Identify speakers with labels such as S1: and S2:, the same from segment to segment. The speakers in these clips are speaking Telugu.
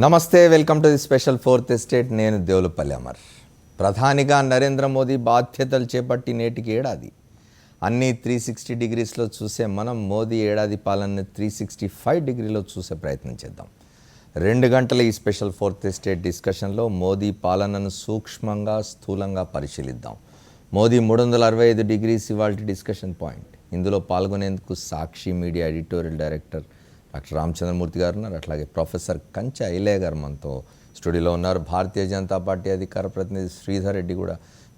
S1: నమస్తే, welcome to the special fourth estate. నేను దేవులపల్లి అమర్. ప్రధానిగా నరేంద్ర మోదీ బాధ్యతలు చేపట్టి నేటికి ఏడాది. అన్నీ 360 డిగ్రీస్లో చూసే మనం మోదీ ఏడాది పాలనని 365 డిగ్రీలో చూసే ప్రయత్నం చేద్దాం. 2 గంటల ఈ స్పెషల్ ఫోర్త్ ఎస్టేట్ డిస్కషన్లో మోదీ పాలనను సూక్ష్మంగా స్థూలంగా పరిశీలిద్దాం. మోదీ 365 డిగ్రీస్ ఇవాల్టి డిస్కషన్ పాయింట్. ఇందులో పాల్గొనేందుకు Sakshi media editorial director doctor Ramachandramurthy గారు ఉన్నారు. అట్లాగే ప్రొఫెసర్ కంచె ఐలయ్య గారు మనతో స్టూడియోలో ఉన్నారు. భారతీయ జనతా పార్టీ అధికార ప్రతినిధి శ్రీధర్ రెడ్డి కూడా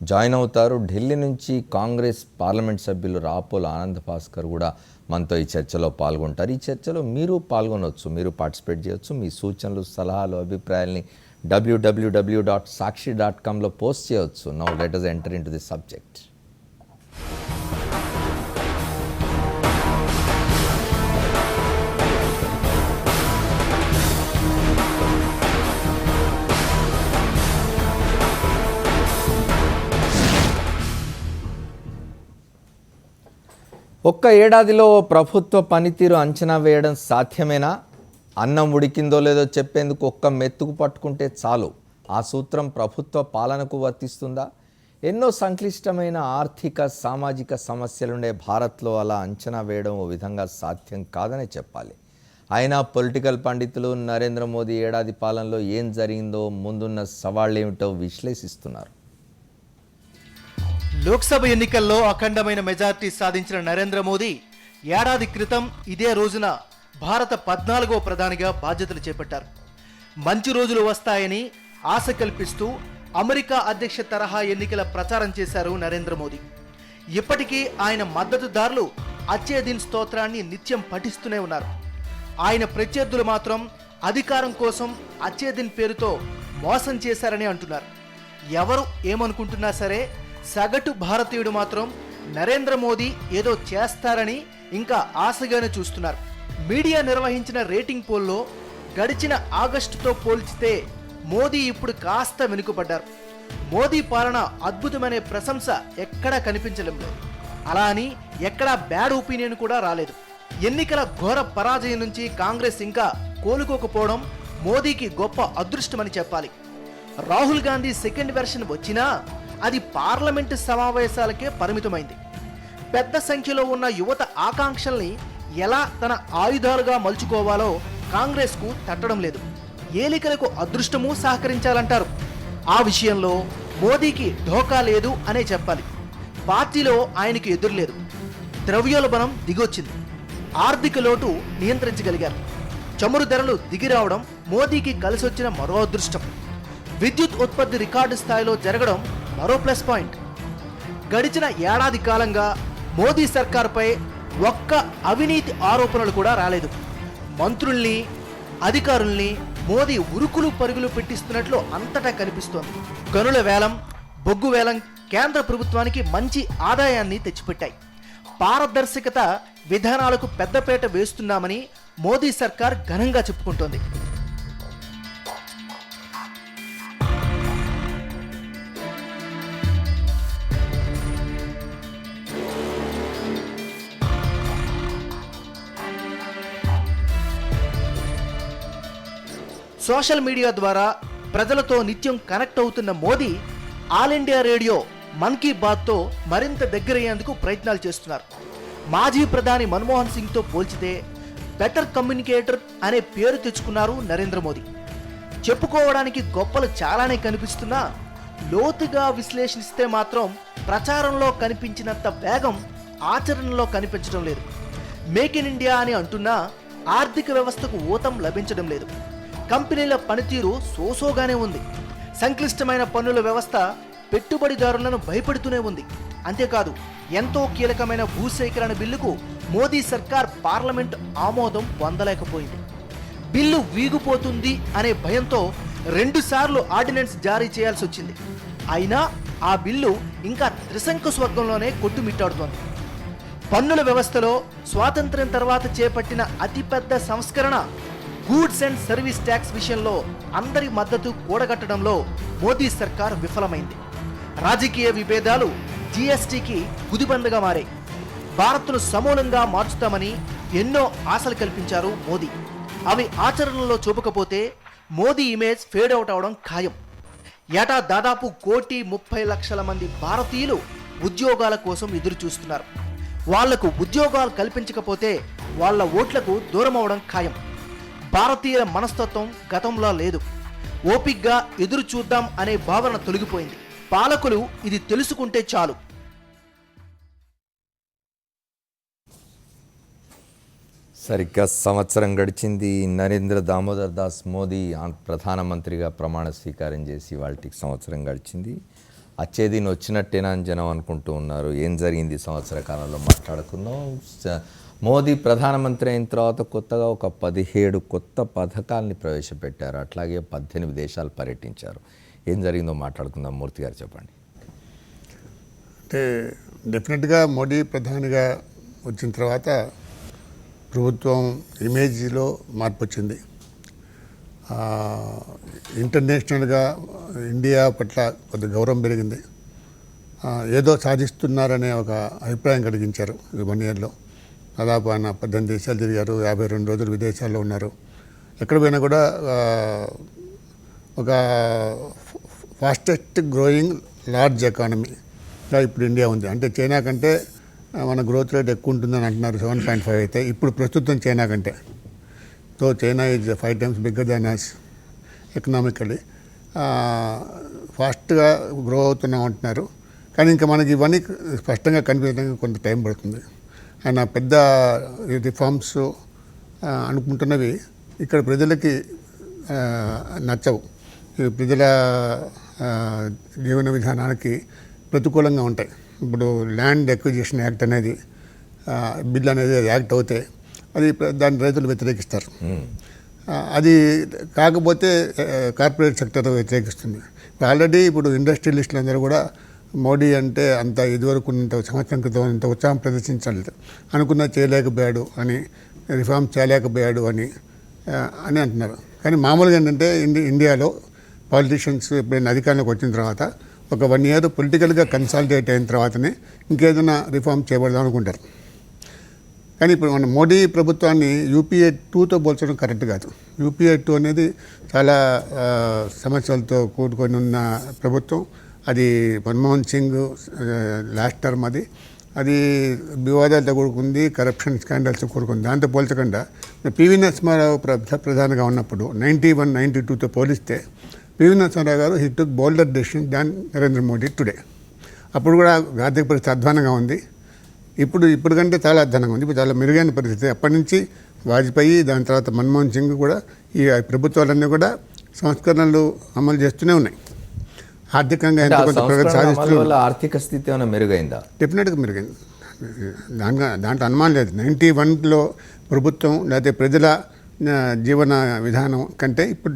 S1: జాయిన్ అవుతారు. ఢిల్లీ నుంచి కాంగ్రెస్ పార్లమెంట్ సభ్యులు రాపోల ఆనంద్ భాస్కర్ కూడా మనతో ఈ చర్చలో పాల్గొంటారు. ఈ చర్చలో మీరు పాల్గొనవచ్చు, మీరు పార్టిసిపేట్ చేయవచ్చు. మీ సూచనలు, సలహాలు, అభిప్రాయాల్ని www.sakshi.com పోస్ట్ చేయవచ్చు. Now let us enter into the subject. ఒక్క ఏడాదిలో ప్రభుత్వ పనితీరు అంచనా వేయడం సాధ్యమేనా? అన్నం ఉడికిందో లేదో చెప్పేందుకు ఒక్క మెతుకు పట్టుకుంటే చాలు. ఆ సూత్రం ప్రభుత్వ పాలనకు వర్తిస్తుందా? ఎన్నో సంక్లిష్టమైన ఆర్థిక, సామాజిక సమస్యలుండే భారత్లో అలా అంచనా వేయడం ఓ విధంగా సాధ్యం కాదనే చెప్పాలి. అయినా పొలిటికల్ పండితులు నరేంద్ర మోదీ ఏడాది పాలనలో ఏం జరిగిందో, ముందున్న సవాళ్ళేమిటో విశ్లేషిస్తున్నారు.
S2: లోక్సభ ఎన్నికల్లో అఖండమైన మెజార్టీ సాధించిన నరేంద్ర మోదీ ఏడాది క్రితం ఇదే రోజున భారత 14వ ప్రధానిగా బాధ్యతలు చేపట్టారు. మంచి రోజులు వస్తాయని ఆశ కల్పిస్తూ అమెరికా అధ్యక్ష తరహా ఎన్నికల ప్రచారం చేశారు నరేంద్ర మోదీ. ఇప్పటికీ ఆయన మద్దతుదారులు అచ్చే దిన్ స్తోత్రాన్ని నిత్యం పఠిస్తూనే ఉన్నారు. ఆయన ప్రత్యర్థులు మాత్రం అధికారం కోసం అచ్చే దిన్ పేరుతో మోసం చేశారని అంటున్నారు. ఎవరు ఏమనుకుంటున్నా సరే సగటు భారతీయుడు మాత్రం నరేంద్ర మోదీ ఏదో చేస్తారని ఇంకా ఆశగానే చూస్తున్నారు. మీడియా నిర్వహించిన రేటింగ్ పోల్లో గడిచిన ఆగస్టుతో పోల్చితే మోదీ ఇప్పుడు కాస్త వెనుకబడ్డారు. మోదీ పాలన అద్భుతమనే ప్రశంస ఎక్కడా కనిపించడం లేదు. అలా అని ఎక్కడా బ్యాడ్ ఒపీనియన్ కూడా రాలేదు. ఎన్నికల ఘోర పరాజయం నుంచి కాంగ్రెస్ ఇంకా కోలుకోకపోవడం మోదీకి గొప్ప అదృష్టమని చెప్పాలి. రాహుల్ గాంధీ సెకండ్ వెర్షన్ వచ్చినా అది పార్లమెంటు సమావేశాలకే పరిమితమైంది. పెద్ద సంఖ్యలో ఉన్న యువత ఆకాంక్షల్ని ఎలా తన ఆయుధాలుగా మలుచుకోవాలో కాంగ్రెస్కు తట్టడం లేదు. ఏలికలకు అదృష్టము సహకరించాలంటారు. ఆ విషయంలో మోదీకి ఢోకా లేదు అనే చెప్పాలి. పార్టీలో ఆయనకు ఎదురులేదు. ద్రవ్యోల్బణం దిగొచ్చింది. ఆర్థిక లోటు నియంత్రించగలిగారు. చమురు ధరలు దిగిరావడం మోదీకి కలిసొచ్చిన మరో అదృష్టం. విద్యుత్ ఉత్పత్తి రికార్డు స్థాయిలో జరగడం మరో ప్లస్ పాయింట్. గడిచిన ఏడాది కాలంగా మోదీ సర్కార్పై ఒక్క అవినీతి ఆరోపణలు కూడా రాలేదు. మంత్రుల్ని, అధికారుల్ని మోదీ ఉరుకులు పరుగులు పెట్టిస్తున్నట్లు అంతటా కనిపిస్తోంది. గనుల వేలం, బొగ్గు వేలం కేంద్ర ప్రభుత్వానికి మంచి ఆదాయాన్ని తెచ్చిపెట్టాయి. పారదర్శకత విధానాలకు పెద్దపీట వేస్తున్నామని మోదీ సర్కార్ ఘనంగా చెప్పుకుంటోంది. సోషల్ మీడియా ద్వారా ప్రజలతో నిత్యం కనెక్ట్ అవుతున్న Modi all India radio Mann Ki బాత్తో మరింత దగ్గరయ్యేందుకు ప్రయత్నాలు చేస్తున్నారు. మాజీ ప్రధాని మన్మోహన్ సింగ్తో పోల్చితే బెటర్ కమ్యూనికేటర్ అనే పేరు తెచ్చుకున్నారు నరేంద్ర మోదీ. చెప్పుకోవడానికి గొప్పలు చాలానే కనిపిస్తున్నా లోతుగా విశ్లేషిస్తే మాత్రం ప్రచారంలో కనిపించినంత వేగం ఆచరణలో కనిపించడం లేదు. మేక్ ఇన్ ఇండియా అని అంటున్నా ఆర్థిక వ్యవస్థకు ఊతం లభించడం లేదు. కంపెనీల పనితీరు సోసోగానే ఉంది. సంక్లిష్టమైన పన్నుల వ్యవస్థ పెట్టుబడిదారులను భయపెడుతూనే ఉంది. అంతేకాదు, ఎంతో కీలకమైన భూసేకరణ బిల్లుకు మోదీ సర్కార్ పార్లమెంట్ ఆమోదం పొందలేకపోయింది. బిల్లు వీగిపోతుంది అనే భయంతో 2 సార్లు ఆర్డినెన్స్ జారీ చేయాల్సి వచ్చింది. అయినా ఆ బిల్లు ఇంకా త్రిశంకు స్వర్గంలోనే కొట్టుమిట్టాడుతోంది. పన్నుల వ్యవస్థలో స్వాతంత్ర్యం తర్వాత చేపట్టిన అతిపెద్ద సంస్కరణ గూడ్స్ అండ్ సర్వీస్ ట్యాక్స్ విషయంలో అందరి మద్దతు కూడగట్టడంలో మోదీ సర్కార్ విఫలమైంది. రాజకీయ విభేదాలు జీఎస్టీకి గుదిబండగా మారాయి. భారత్ను సమూలంగా మార్చుతామని ఎన్నో ఆశలు కల్పించారు మోదీ. అవి ఆచరణలో చూపకపోతే మోదీ ఇమేజ్ ఫేడ్ అవుట్ అవడం ఖాయం. ఏటా దాదాపు 1,30,00,000 మంది భారతీయులు ఉద్యోగాల కోసం ఎదురు చూస్తున్నారు. వాళ్లకు ఉద్యోగాలు కల్పించకపోతే వాళ్ళ ఓట్లకు దూరం అవడం ఖాయం. భారతీయుల మనస్తత్వం గతంలో లేదు. ఓపిగ్గా ఎదురు చూద్దాం అనే భావన తొలగిపోయింది. పాలకులు ఇది తెలుసుకుంటే చాలు.
S1: సరిగ్గా సంవత్సరం గడిచింది. నరేంద్ర దామోదర్ దాస్ మోదీ ప్రధానమంత్రిగా ప్రమాణ స్వీకారం చేసి వాళ్ళకి సంవత్సరం గడిచింది. అచ్చేది వచ్చినట్టేనా అని జనం అనుకుంటూ ఉన్నారు. ఏం జరిగింది సంవత్సర కాలంలో మాట్లాడుకుందాం. మోదీ ప్రధానమంత్రి అయిన తర్వాత కొత్తగా ఒక 17 కొత్త పథకాలని ప్రవేశపెట్టారు. అట్లాగే 18 దేశాలు పర్యటించారు. ఏం జరిగిందో మాట్లాడుకుందాం. మూర్తి గారు చెప్పండి.
S3: అంటే డెఫినెట్గా మోడీ ప్రధానిగా వచ్చిన తర్వాత ప్రభుత్వం ఇమేజ్లో మార్పు వచ్చింది. ఇంటర్నేషనల్గా ఇండియా పట్ల కొద్ది గౌరవం పెరిగింది. ఏదో సాధిస్తున్నారనే ఒక అభిప్రాయం కలిగించారు. ఈ 1 ఇయర్లో దాదాపు ఆయన 18 దేశాలు తిరిగారు. 52 రోజులు విదేశాల్లో ఉన్నారు. ఎక్కడ పోయినా కూడా ఒక ఫాస్టెస్ట్ గ్రోయింగ్ లార్జ్ ఎకానమీగా ఇప్పుడు ఇండియా ఉంది. అంటే చైనా కంటే మన గ్రోత్ రేట్ ఎక్కువ ఉంటుందని అంటున్నారు. 7.5 అయితే ఇప్పుడు ప్రస్తుతం చైనా కంటే. So China is 5 times bigger than us economically. ఫాస్ట్గా గ్రో అవుతున్నాం అంటున్నారు. కానీ ఇంకా మనకి ఇవన్నీ స్పష్టంగా కనిపించడానికి కొంత టైం పడుతుంది. ఆయన పెద్ద రిఫార్మ్స్ అనుకుంటున్నవి ఇక్కడ ప్రజలకి నచ్చవు. ఈ ప్రజల జీవన విధానానికి ప్రతికూలంగా ఉంటాయి. ఇప్పుడు ల్యాండ్ ఎక్విజిషన్ యాక్ట్ అనేది బిల్ అనేది యాక్ట్ అవుతే అది దాన్ని రైతులు వ్యతిరేకిస్తారు. అది కాకపోతే కార్పొరేట్ సెక్టర్ వ్యతిరేకిస్తుంది. ఆల్రెడీ ఇప్పుడు ఇండస్ట్రియలిస్టులు అందరూ కూడా మోడీ అంటే అంత ఇదివరకు సంవత్సరం క్రితం అంత ఉత్సాహం ప్రదర్శించలేదు. అనుకున్నా చేయలేకపోయాడు అని, రిఫార్మ్ చేయలేకపోయాడు అని అంటున్నారు. కానీ మామూలుగా ఏంటంటే ఇండియాలో పాలిటీషియన్స్ ఎప్పుడైనా అధికారంలోకి వచ్చిన తర్వాత ఒక 1 year పొలిటికల్గా కన్సాలిడేట్ అయిన తర్వాతనే ఇంకేదైనా రిఫార్మ్ చేయబడదాం అనుకుంటారు. కానీ ఇప్పుడు మన మోడీ ప్రభుత్వాన్ని UPA 2తో పోల్చడం కరెక్ట్ కాదు. UPA 2 అనేది చాలా సమస్యలతో కూడుకొని ఉన్న ప్రభుత్వం. అది మన్మోహన్ సింగ్ లాస్ట్ టర్మ్ అది వివాదాలతో కూడుకుంది, కరప్షన్ స్కాండల్స్ కూడుకుంది. దాంతో పోల్చకుండా పివి నరసింహారావు ప్రధానిగా ఉన్నప్పుడు 91, 92తో పోలిస్తే పివి నరసింహారావు గారు he took bolder decision than Narendra Modi today. అప్పుడు కూడా ఆర్థిక పరిస్థితి అధ్వానంగా ఉంది. ఇప్పుడు కంటే చాలా అధ్వానంగా ఉంది. ఇప్పుడు చాలా మెరుగైన పరిస్థితి. అప్పటి నుంచి వాజ్పేయి, దాని తర్వాత మన్మోహన్ సింగ్ కూడా ఈ ప్రభుత్వాలన్నీ కూడా సంస్కరణలు అమలు చేస్తూనే ఉన్నాయి. ఆర్థికంగా ఎంత కొంత ప్రగతి సాధిస్తున్నారు.
S1: ఆర్థిక స్థితి ఏమైనా మెరుగైందా?
S3: డెఫినెట్గా మెరుగైంది. దాంట్లో అనుమానం లేదు. 91లో ప్రభుత్వం లేకపోతే ప్రజల జీవన విధానం కంటే ఇప్పుడు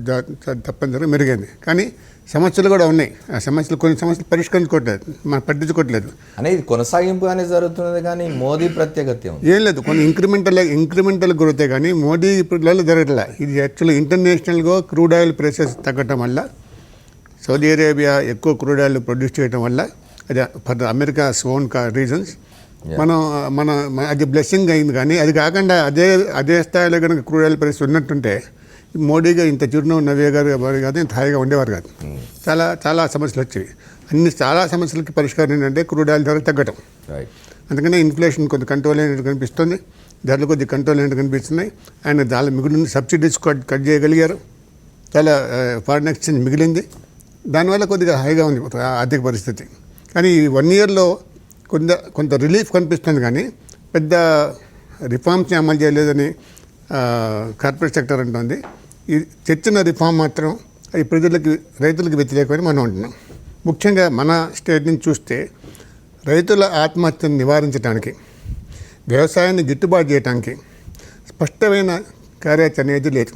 S3: తప్పనిసరిగా మెరుగైంది. కానీ సమస్యలు కూడా ఉన్నాయి. ఆ సమస్యలు కొన్ని సమస్యలు పరిష్కరించుకోవట్లేదు, మనం పట్టించుకోవట్లేదు
S1: అనేది కొనసాగింపుగానే జరుగుతున్నది. కానీ మోదీ ప్రత్యేకత
S3: ఏం లేదు. కొన్ని ఇంక్రిమెంటల్ గ్రోతే కానీ మోదీ ఇప్పుడు జరగట్లే. ఇది యాక్చువల్లీ ఇంటర్నేషనల్గా క్రూడ్ ఆయిల్ ప్రైసెస్ తగ్గటం వల్ల, సౌదీ అరేబియా ఎక్కువ క్రూడ్ ఆయిల్ ప్రొడ్యూస్ చేయడం వల్ల, అది ఫర్ అమెరికాస్ ఓన్ రీజన్స్, మన అది బ్లెస్సింగ్ అయింది. కానీ అది కాకుండా అదే స్థాయిలో కనుక క్రూడ్ ఆయిల్ ప్రైస్ ఉన్నట్టుంటే మోడీగా ఇంత చిరునవ్వు నవ్వేగారు కాదు, ఇంత హాయిగా ఉండేవారు కాదు. చాలా సమస్యలు వచ్చేవి. చాలా సమస్యలకి పరిష్కారం ఏంటంటే క్రూడ్ ఆయిల్ ధర తగ్గటం. అందుకనే ఇన్ఫ్లేషన్ కొంత కంట్రోల్ అయినట్టు కనిపిస్తుంది, ధరలు కొద్ది కంట్రోల్ అయినట్టు కనిపిస్తున్నాయి. ఆయన చాలా మిగిలిన సబ్సిడీస్ కట్ చేయగలిగారు. చాలా ఫారిన్ ఎక్స్చేంజ్ మిగిలింది. దానివల్ల కొద్దిగా హాయిగా ఉంది ఆర్థిక పరిస్థితి. కానీ ఈ 1 yearలో కొంత రిలీఫ్ కనిపిస్తుంది. కానీ పెద్ద రిఫార్మ్స్ని అమలు చేయలేదని కార్పొరేట్ సెక్టర్ అంటుంది. ఈ తెచ్చిన రిఫార్మ్ మాత్రం అది రైతులకు వ్యతిరేకమని మనం అంటున్నాం. ముఖ్యంగా మన స్టేట్ నుంచి చూస్తే రైతుల ఆత్మహత్యను నివారించడానికి, వ్యవసాయాన్ని గిట్టుబాటు చేయడానికి స్పష్టమైన కార్యాచరణ ఏది లేదు.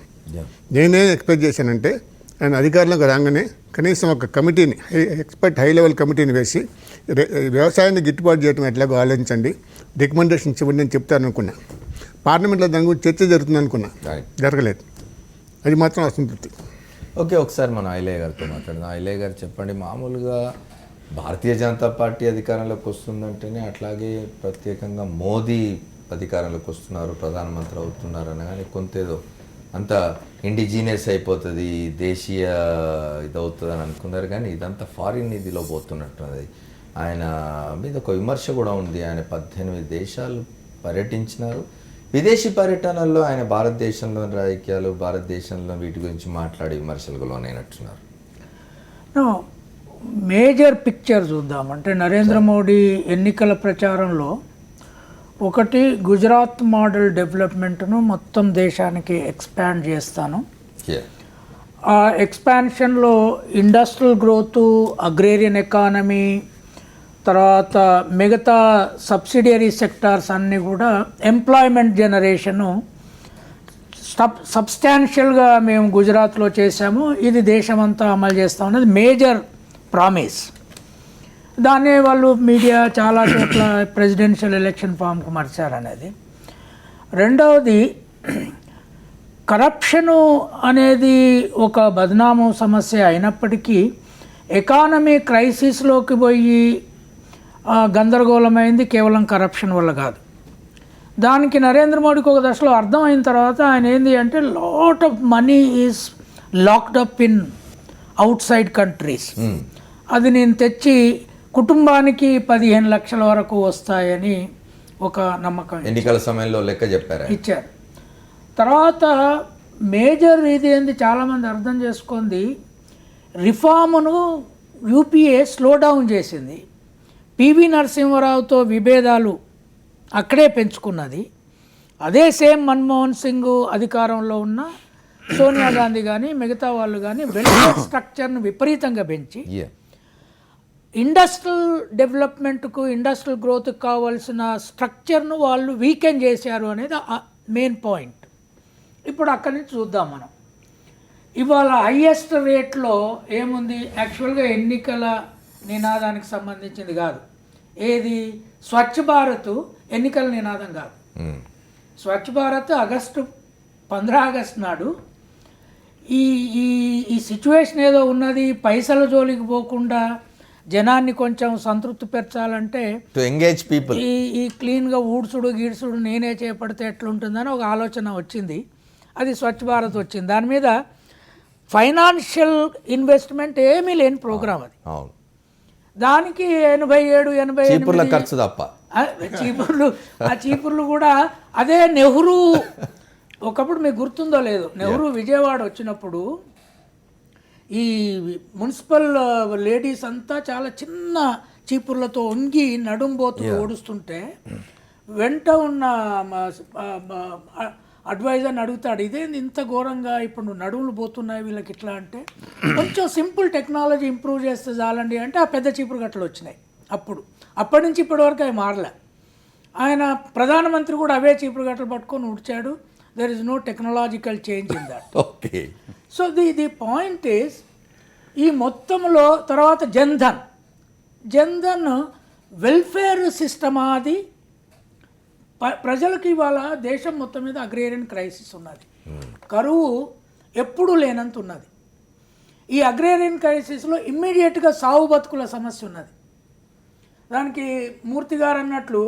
S3: నేనేం ఎక్స్పెక్ట్ చేశానంటే ఆయన అధికారంలోకి రాగానే కనీసం ఒక కమిటీని, హై లెవెల్ కమిటీని వేసి వ్యవసాయాన్ని గిట్టుబాటు చేయడం ఎట్లాగో ఆలోచించండి, రికమెండేషన్స్ ఇవ్వండి అని చెప్తాను అనుకున్నా. పార్లమెంట్లో దాని గురించి చర్చ జరుగుతుంది అనుకున్నా, జరగలేదు. అది మాత్రం అసంతృప్తి.
S1: ఓకే, ఒకసారి మనం ఐలయ్య గారితో మాట్లాడదాం. ఐలయ్య గారు చెప్పండి, మామూలుగా భారతీయ జనతా పార్టీ అధికారంలోకి వస్తుందంటేనే, అట్లాగే ప్రత్యేకంగా మోదీ అధికారంలోకి వస్తున్నారు, ప్రధానమంత్రి అవుతున్నారు అనగానే కొంతేదో అంత ఇండిజీనియస్ అయిపోతుంది, దేశీయ ఇదవుతుంది అని అనుకున్నారు. కానీ ఇదంతా ఫారిన్ ఇదిలో పోతున్నట్టున్నది. ఆయన మీద ఒక విమర్శ కూడా ఉంది. ఆయన 18 దేశాలు పర్యటించినారు. విదేశీ పర్యటనల్లో ఆయన భారతదేశంలోని రాజకీయాలు, భారతదేశంలో వీటి గురించి మాట్లాడి విమర్శలకు లోనైనట్టున్నారు.
S4: మేజర్ పిక్చర్ చూద్దాం. అంటే నరేంద్ర మోడీ ఎన్నికల ప్రచారంలో ఒకటి, గుజరాత్ మోడల్ డెవలప్మెంట్ను మొత్తం దేశానికి ఎక్స్పాండ్ చేస్తాను. ఆ ఎక్స్పాన్షన్లో ఇండస్ట్రియల్ గ్రోత్, అగ్రేరియన్ ఎకానమీ, తర్వాత మిగతా సబ్సిడియరీ సెక్టార్స్ అన్నీ కూడా ఎంప్లాయ్మెంట్ జనరేషను సబ్స్టాన్షియల్గా మేము గుజరాత్లో చేశాము, ఇది దేశమంతా అమలు చేస్తాం అనేది మేజర్ ప్రామిస్. దాన్ని వాళ్ళు మీడియా చాలా చోట్ల ప్రెసిడెన్షియల్ ఎలక్షన్ ఫామ్కి మార్చారనేది. రెండవది, కరప్షను అనేది ఒక బద్నాము సమస్య అయినప్పటికీ ఎకానమీ క్రైసిస్లోకి పోయి గందరగోళమైంది కేవలం కరప్షన్ వల్ల కాదు. దానికి నరేంద్ర మోడీకి ఒక దశలో అర్థమైన తర్వాత ఆయన ఏంది అంటే lot of money is locked up in out side countries, అది నేను తెచ్చి కుటుంబానికి 15 లక్షల వరకు వస్తాయని ఒక నమ్మకం
S1: ఎన్నికల సమయంలో లెక్క చెప్పారు,
S4: ఇచ్చారు. తర్వాత మేజర్ ఇది ఏంది చాలామంది అర్థం చేసుకుంది, రిఫార్మును యూపీఏ స్లో డౌన్ చేసింది. పివి నరసింహారావుతో విభేదాలు అక్కడే పెంచుకున్నది. అదే సేమ్ మన్మోహన్ సింగ్ అధికారంలో ఉన్న సోనియా గాంధీ కానీ మిగతా వాళ్ళు కానీ వెల్ఫేర్ స్ట్రక్చర్ను విపరీతంగా పెంచి ఇండస్ట్రియల్ డెవలప్మెంట్కు, ఇండస్ట్రియల్ గ్రోత్కి కావాల్సిన స్ట్రక్చర్ను వాళ్ళు వీకెన్ చేశారు అనేది మెయిన్ పాయింట్. ఇప్పుడు అక్కడి నుంచి చూద్దాం మనం. ఇవాళ హయ్యెస్ట్ రేట్లో ఏముంది, యాక్చువల్గా ఎన్నికల నినాదానికి సంబంధించింది కాదు. ఏది, స్వచ్ఛ భారత్ ఎన్నికల నినాదం కాదు. స్వచ్ఛ భారత్ 15 ఆగస్టు నాడు ఈ ఈ ఈ సిచ్యువేషన్ ఏదో ఉన్నది, పైసల జోలికి పోకుండా జనాన్ని కొంచెం సంతృప్తి పెంచాలంటే
S1: టు ఎంగేజ్ పీపుల్
S4: ఈ క్లీన్గా ఊడ్చుడు గీడ్చుడు నేనే చేపడితే ఎట్లుంటుందని ఒక ఆలోచన వచ్చింది. అది స్వచ్ఛ భారత్ వచ్చింది. దాని మీద ఫైనాన్షియల్ ఇన్వెస్ట్మెంట్ ఏమీ లేని ప్రోగ్రామ్ అది.
S1: అవును,
S4: దానికి 87-88
S1: చీపుర్ల ఖర్చు తప్ప
S4: చీపుర్లు కూడా అదే నెహ్రూ. ఒకప్పుడు మీకు గుర్తుందో లేదు, నెహ్రూ విజయవాడ వచ్చినప్పుడు ఈ మున్సిపల్ లేడీస్ అంతా చాలా చిన్న చీపుర్లతో వంగి నడుంబోతు ఓడుస్తుంటే వెంట ఉన్న అడ్వైజర్ని అడుగుతాడు, ఇదేంది ఇంత ఘోరంగా ఇప్పుడు నడుములు పోతున్నాయి వీళ్ళకి ఇట్లా అంటే, కొంచెం సింపుల్ టెక్నాలజీ ఇంప్రూవ్ చేస్తే చాలండి అంటే ఆ పెద్ద చీపురు గట్టలు వచ్చినాయి. అప్పటి నుంచి ఇప్పటి వరకు అవి మారలే. ఆయన ప్రధానమంత్రి కూడా అవే చీపురు గట్టలు పట్టుకొని ఉడిచాడు. There is no technological change in that.
S1: Okay.
S4: So the point is, ఈ మొత్తంలో తర్వాత జన్ధన్ వెల్ఫేర్ సిస్టమ్ అది ప్రజలకు ఇవాళ దేశం మొత్తం మీద అగ్రేరియన్ క్రైసిస్ ఉన్నది. కరువు ఎప్పుడూ లేనంత ఉన్నది. ఈ అగ్రేరియన్ క్రైసిస్లో ఇమ్మీడియట్గా సాగు బతుకుల సమస్య ఉన్నది. దానికి మూర్తి గారు అన్నట్లు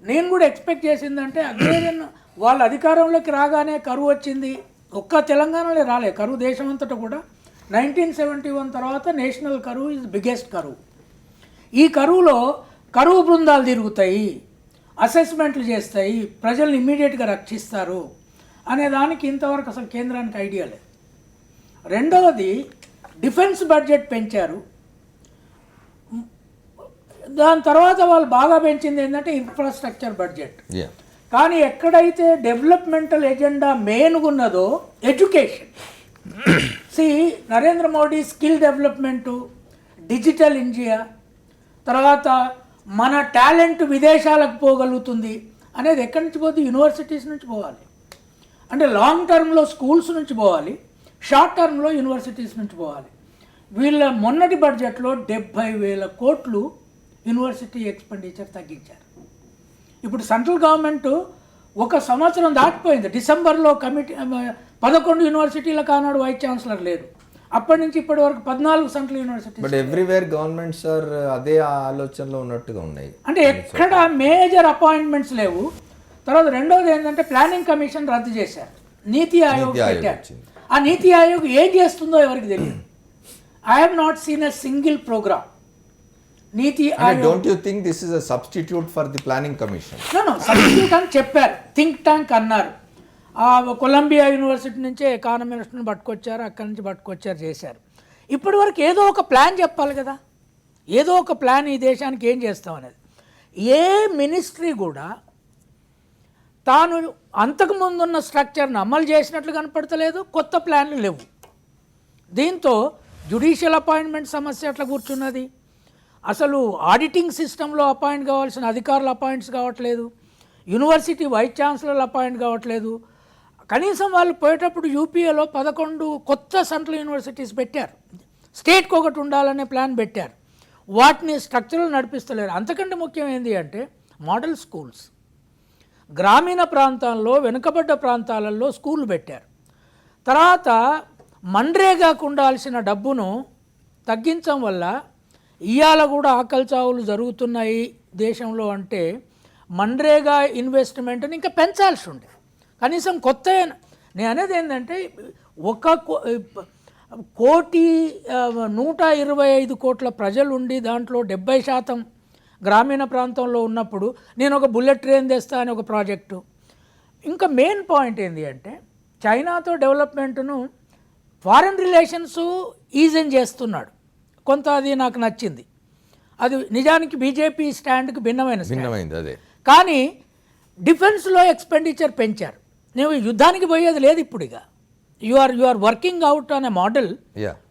S4: నేను కూడా ఎక్స్పెక్ట్ చేసిందంటే అగ్రేరియన్ వాళ్ళ అధికారంలోకి రాగానే కరువు వచ్చింది. ఒక్క తెలంగాణలో రాలే కరువు, దేశం అంతటా కూడా 1971 తర్వాత నేషనల్ కరువు ఇస్ బిగ్గెస్ట్ కరువు. ఈ కరువులో కరువు బృందాలు తిరుగుతాయి, అసెస్మెంట్లు చేస్తాయి, ప్రజల్ని ఇమ్మీడియట్గా రక్షిస్తారు అనే దానికి ఇంతవరకు అసలు కేంద్రానికి ఐడియా లేదు. రెండవది, డిఫెన్స్ బడ్జెట్ పెంచారు. దాని తర్వాత వాళ్ళు బాగా పెంచింది ఏంటంటే ఇన్ఫ్రాస్ట్రక్చర్ బడ్జెట్. కానీ ఎక్కడైతే డెవలప్మెంటల్ ఎజెండా మెయిన్గా ఉన్నదో education. Narendra Modi skill development, digital India, తర్వాత మన టాలెంట్ విదేశాలకు పోగలుగుతుంది అనేది ఎక్కడి నుంచి పోతే యూనివర్సిటీస్ నుంచి పోవాలి. అంటే లాంగ్ టర్మ్లో స్కూల్స్ నుంచి పోవాలి, షార్ట్ టర్మ్లో యూనివర్సిటీస్ నుంచి పోవాలి. వీళ్ళ మొన్నటి బడ్జెట్లో 70,000 కోట్లు యూనివర్సిటీ ఎక్స్పెండిచర్ తగ్గించారు. ఇప్పుడు సెంట్రల్ గవర్నమెంట్ ఒక సంవత్సరం దాటిపోయింది. డిసెంబర్లో 11 యూనివర్సిటీలకు ఆనాడు వైస్ ఛాన్సలర్ లేరు. అప్పటి నుంచి ఇప్పటి వరకు 14 central university.
S1: But everywhere governments are అదే ఆలోచనలో ఉన్నట్టుగా ఉన్నాయి.
S4: అంటే ఎక్కడ మేజర్ అపాయింట్మెంట్స్ లేవు. తర్వాత రెండవది ఏంటంటే ప్లానింగ్ కమిషన్ రద్దు చేశారు. నీతి ఆయోగ్
S1: నీతి ఆయోగ్
S4: పెట్టారు.
S1: వచ్చింది.
S4: ఆ నీతి ఆయోగ్ ఏం చేస్తుందో ఎవరికి తెలియదు. I have not seen a single programme. NITI Aayog
S1: don't you think this is a substitute for the planning commission?
S4: Substitute అని చెప్పారు, థింక్ ట్యాంక్ అన్నారు. కొలంబియా యూనివర్సిటీ నుంచే ఎకానమిస్ట్ని పట్టుకొచ్చారు, అక్కడి నుంచి పట్టుకొచ్చారు, చేశారు. ఇప్పటి వరకు ఏదో ఒక ప్లాన్ చెప్పాలి కదా, ఏదో ఒక ప్లాన్ ఈ దేశానికి ఏం చేస్తాం అనేది. ఏ మినిస్ట్రీ కూడా తాను అంతకుముందున్న స్ట్రక్చర్ని అమలు చేసినట్లు కనపడతలేదు, కొత్త ప్లాన్లు లేవు. దీంతో జ్యుడిషియల్ అపాయింట్మెంట్ సమస్య అట్లా కూర్చున్నది. అసలు ఆడిటింగ్ సిస్టంలో అపాయింట్ కావాల్సిన అధికారులు అపాయింట్స్ కావట్లేదు, యూనివర్సిటీ వైస్ ఛాన్సలర్లు అపాయింట్ కావట్లేదు. కనీసం వాళ్ళు పోయేటప్పుడు యూపీఏలో 11 కొత్త సెంట్రల్ యూనివర్సిటీస్ పెట్టారు, స్టేట్కి ఒకటి ఉండాలనే ప్లాన్ పెట్టారు. వాటిని స్ట్రక్చరల్ నడిపిస్తలేరు. అంతకంటే ముఖ్యం ఏంటి అంటే మోడల్ స్కూల్స్. గ్రామీణ ప్రాంతాల్లో వెనుకబడ్డ ప్రాంతాలలో స్కూళ్ళు పెట్టారు. తర్వాత మన్రేగాకు ఉండాల్సిన డబ్బును తగ్గించడం వల్ల ఇవాళ కూడా ఆకలి చావులు జరుగుతున్నాయి దేశంలో. అంటే మన్రేగా ఇన్వెస్ట్మెంట్ని ఇంకా పెంచాల్సి ఉండే, కనీసం కొత్త. నేను అనేది ఏంటంటే 1,125 కోట్ల ప్రజలు ఉండి దాంట్లో 70% గ్రామీణ ప్రాంతంలో ఉన్నప్పుడు నేను ఒక బుల్లెట్ ట్రైన్ తెస్తా అని ఒక ప్రాజెక్టు. ఇంకా మెయిన్ పాయింట్ ఏంటి అంటే చైనాతో డెవలప్మెంట్ను ఫారెన్ రిలేషన్స్ ఈజన్ చేస్తున్నాడు కొంత. అది నాకు నచ్చింది. అది నిజానికి బీజేపీ స్టాండ్కి భిన్నమైనది.
S1: అదే.
S4: కానీ డిఫెన్స్లో ఎక్స్పెండిచర్ పెంచారు. నువ్వు యుద్ధానికి పోయేది లేదు ఇప్పుడు. ఇక you are working out on a model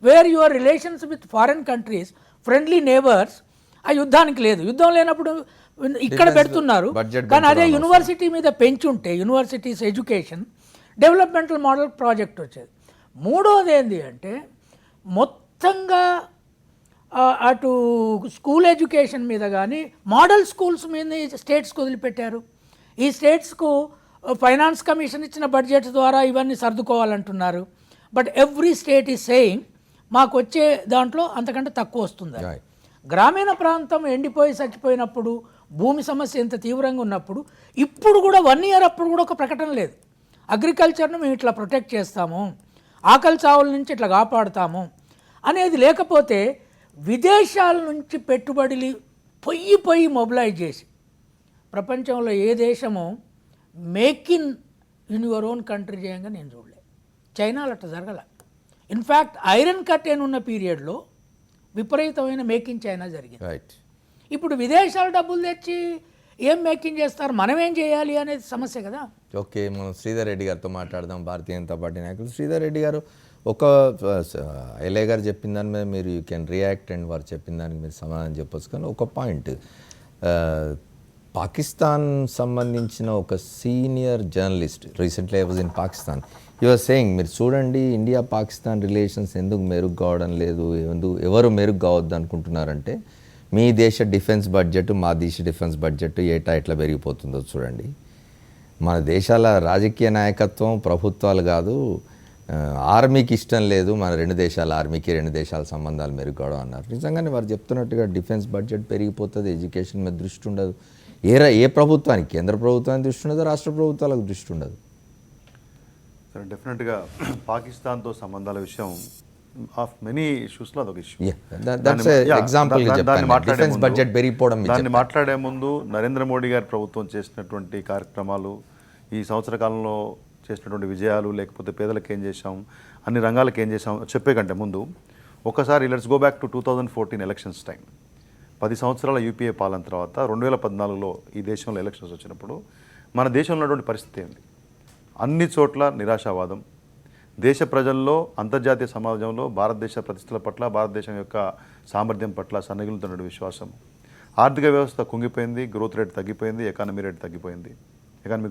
S4: where your relations with foreign countries, friendly neighbours. ఆ యుద్ధానికి లేదు. యుద్ధం లేనప్పుడు ఇక్కడ పెడుతున్నారు. కానీ అదే యూనివర్సిటీ మీద పెంచుంటే, universities education developmental model project వచ్చేది. మూడోది ఏంటి అంటే మొత్తంగా అటు స్కూల్ ఎడ్యుకేషన్ మీద కానీ మోడల్ స్కూల్స్ మీద స్టేట్స్కి వదిలిపెట్టారు. ఈ స్టేట్స్కు ఫైనాన్స్ కమిషన్ ఇచ్చిన బడ్జెట్ ద్వారా ఇవన్నీ సర్దుకోవాలంటున్నారు. But every state is saying మాకు వచ్చే దాంట్లో అంతకంటే తక్కువ వస్తుంది. గ్రామీణ ప్రాంతం ఎండిపోయి చచ్చిపోయినప్పుడు, భూమి సమస్య ఎంత తీవ్రంగా ఉన్నప్పుడు, ఇప్పుడు కూడా 1 ఇయర్ అప్పుడు కూడా ఒక ప్రకటన లేదు. అగ్రికల్చర్ను మేము ఇట్లా ప్రొటెక్ట్ చేస్తాము, ఆకలి చావుల నుంచి ఇట్లా కాపాడుతాము అనేది లేకపోతే విదేశాల నుంచి పెట్టుబడులు పొయ్యి మొబిలైజ్ చేసి ప్రపంచంలో ఏ దేశము make in your own country చేయంగా నేను చూడలే. చైనాలో అట్లా జరగల. ఇన్ఫ్యాక్ట్ ఐరన్ కర్టెన్ ఉన్న పీరియడ్లో విపరీతమైన మేక్ ఇన్ చైనా జరిగింది. ఇప్పుడు విదేశాల డబ్బులు తెచ్చి ఏం మేకింగ్ చేస్తారు, మనం ఏం చేయాలి అనేది సమస్య కదా.
S1: ఓకే, మనం శ్రీధర్ రెడ్డి గారితో మాట్లాడదాం, భారతీయ జనతా పార్టీ నాయకులు. శ్రీధర్ రెడ్డి గారు, ఒక ఎల్ఏ గారు చెప్పిన దాని మీద మీరు యూ కెన్ రియాక్ట్ అండ్ వారు చెప్పిన దానికి మీరు సమాధానం చెప్పొచ్చు. కానీ ఒక పాయింట్, పాకిస్తాన్ సంబంధించిన ఒక senior journalist recently I was in Pakistan, you are saying మీరు చూడండి ఇండియా పాకిస్తాన్ రిలేషన్స్ ఎందుకు మెరుగు కావడం లేదు, ఎవరు మెరుగు కావద్దు అనుకుంటున్నారంటే మీ దేశ డిఫెన్స్ బడ్జెట్ మా దేశ డిఫెన్స్ బడ్జెట్ ఏటా ఎట్లా పెరిగిపోతుందో చూడండి. మన దేశాల రాజకీయ నాయకత్వం ప్రభుత్వాలు కాదు, ఆర్మీకి ఇష్టం లేదు మన 2 దేశాల ఆర్మీకి 2 దేశాల సంబంధాలు మెరుగవడం అన్నారు. నిజంగానే వారు చెప్తున్నట్టుగా డిఫెన్స్ బడ్జెట్ పెరిగిపోతుంది, ఎడ్యుకేషన్ మీద దృష్టి ఉండదు. ఏ ప్రభుత్వానికి, కేంద్ర ప్రభుత్వానికి దృష్టి ఉండదు, రాష్ట్ర ప్రభుత్వాలకు దృష్టి ఉండదు.
S5: సరే, డెఫినెట్గా పాకిస్తాన్తో సంబంధాల విషయం ఆఫ్ మెనీ ఇష్యూస్లో అదొక ఇష్యూ. దాన్ని మాట్లాడే ముందు నరేంద్ర మోడీ గారి ప్రభుత్వం చేసినటువంటి కార్యక్రమాలు, ఈ సంవత్సర కాలంలో చేసినటువంటి విజయాలు, లేకపోతే పేదలకు ఏం చేశాం, అన్ని రంగాలకు ఏం చేశాం చెప్పే కంటే ముందు ఒకసారి let's go back to 2014 elections time. 10 సంవత్సరాల యూపీఏ పాలన తర్వాత 2014లో ఈ దేశంలో ఎలక్షన్స్ వచ్చినప్పుడు మన దేశంలో ఉన్నటువంటి పరిస్థితి ఏంటి? అన్ని చోట్ల నిరాశావాదం, దేశ ప్రజల్లో అంతర్జాతీయ సమాజంలో భారతదేశ ప్రతిష్టల పట్ల, భారతదేశం యొక్క సామర్థ్యం పట్ల సన్నగిలుతున్న విశ్వాసం, ఆర్థిక వ్యవస్థ కుంగిపోయింది, గ్రోత్ రేట్ తగ్గిపోయింది, ఎకానమీ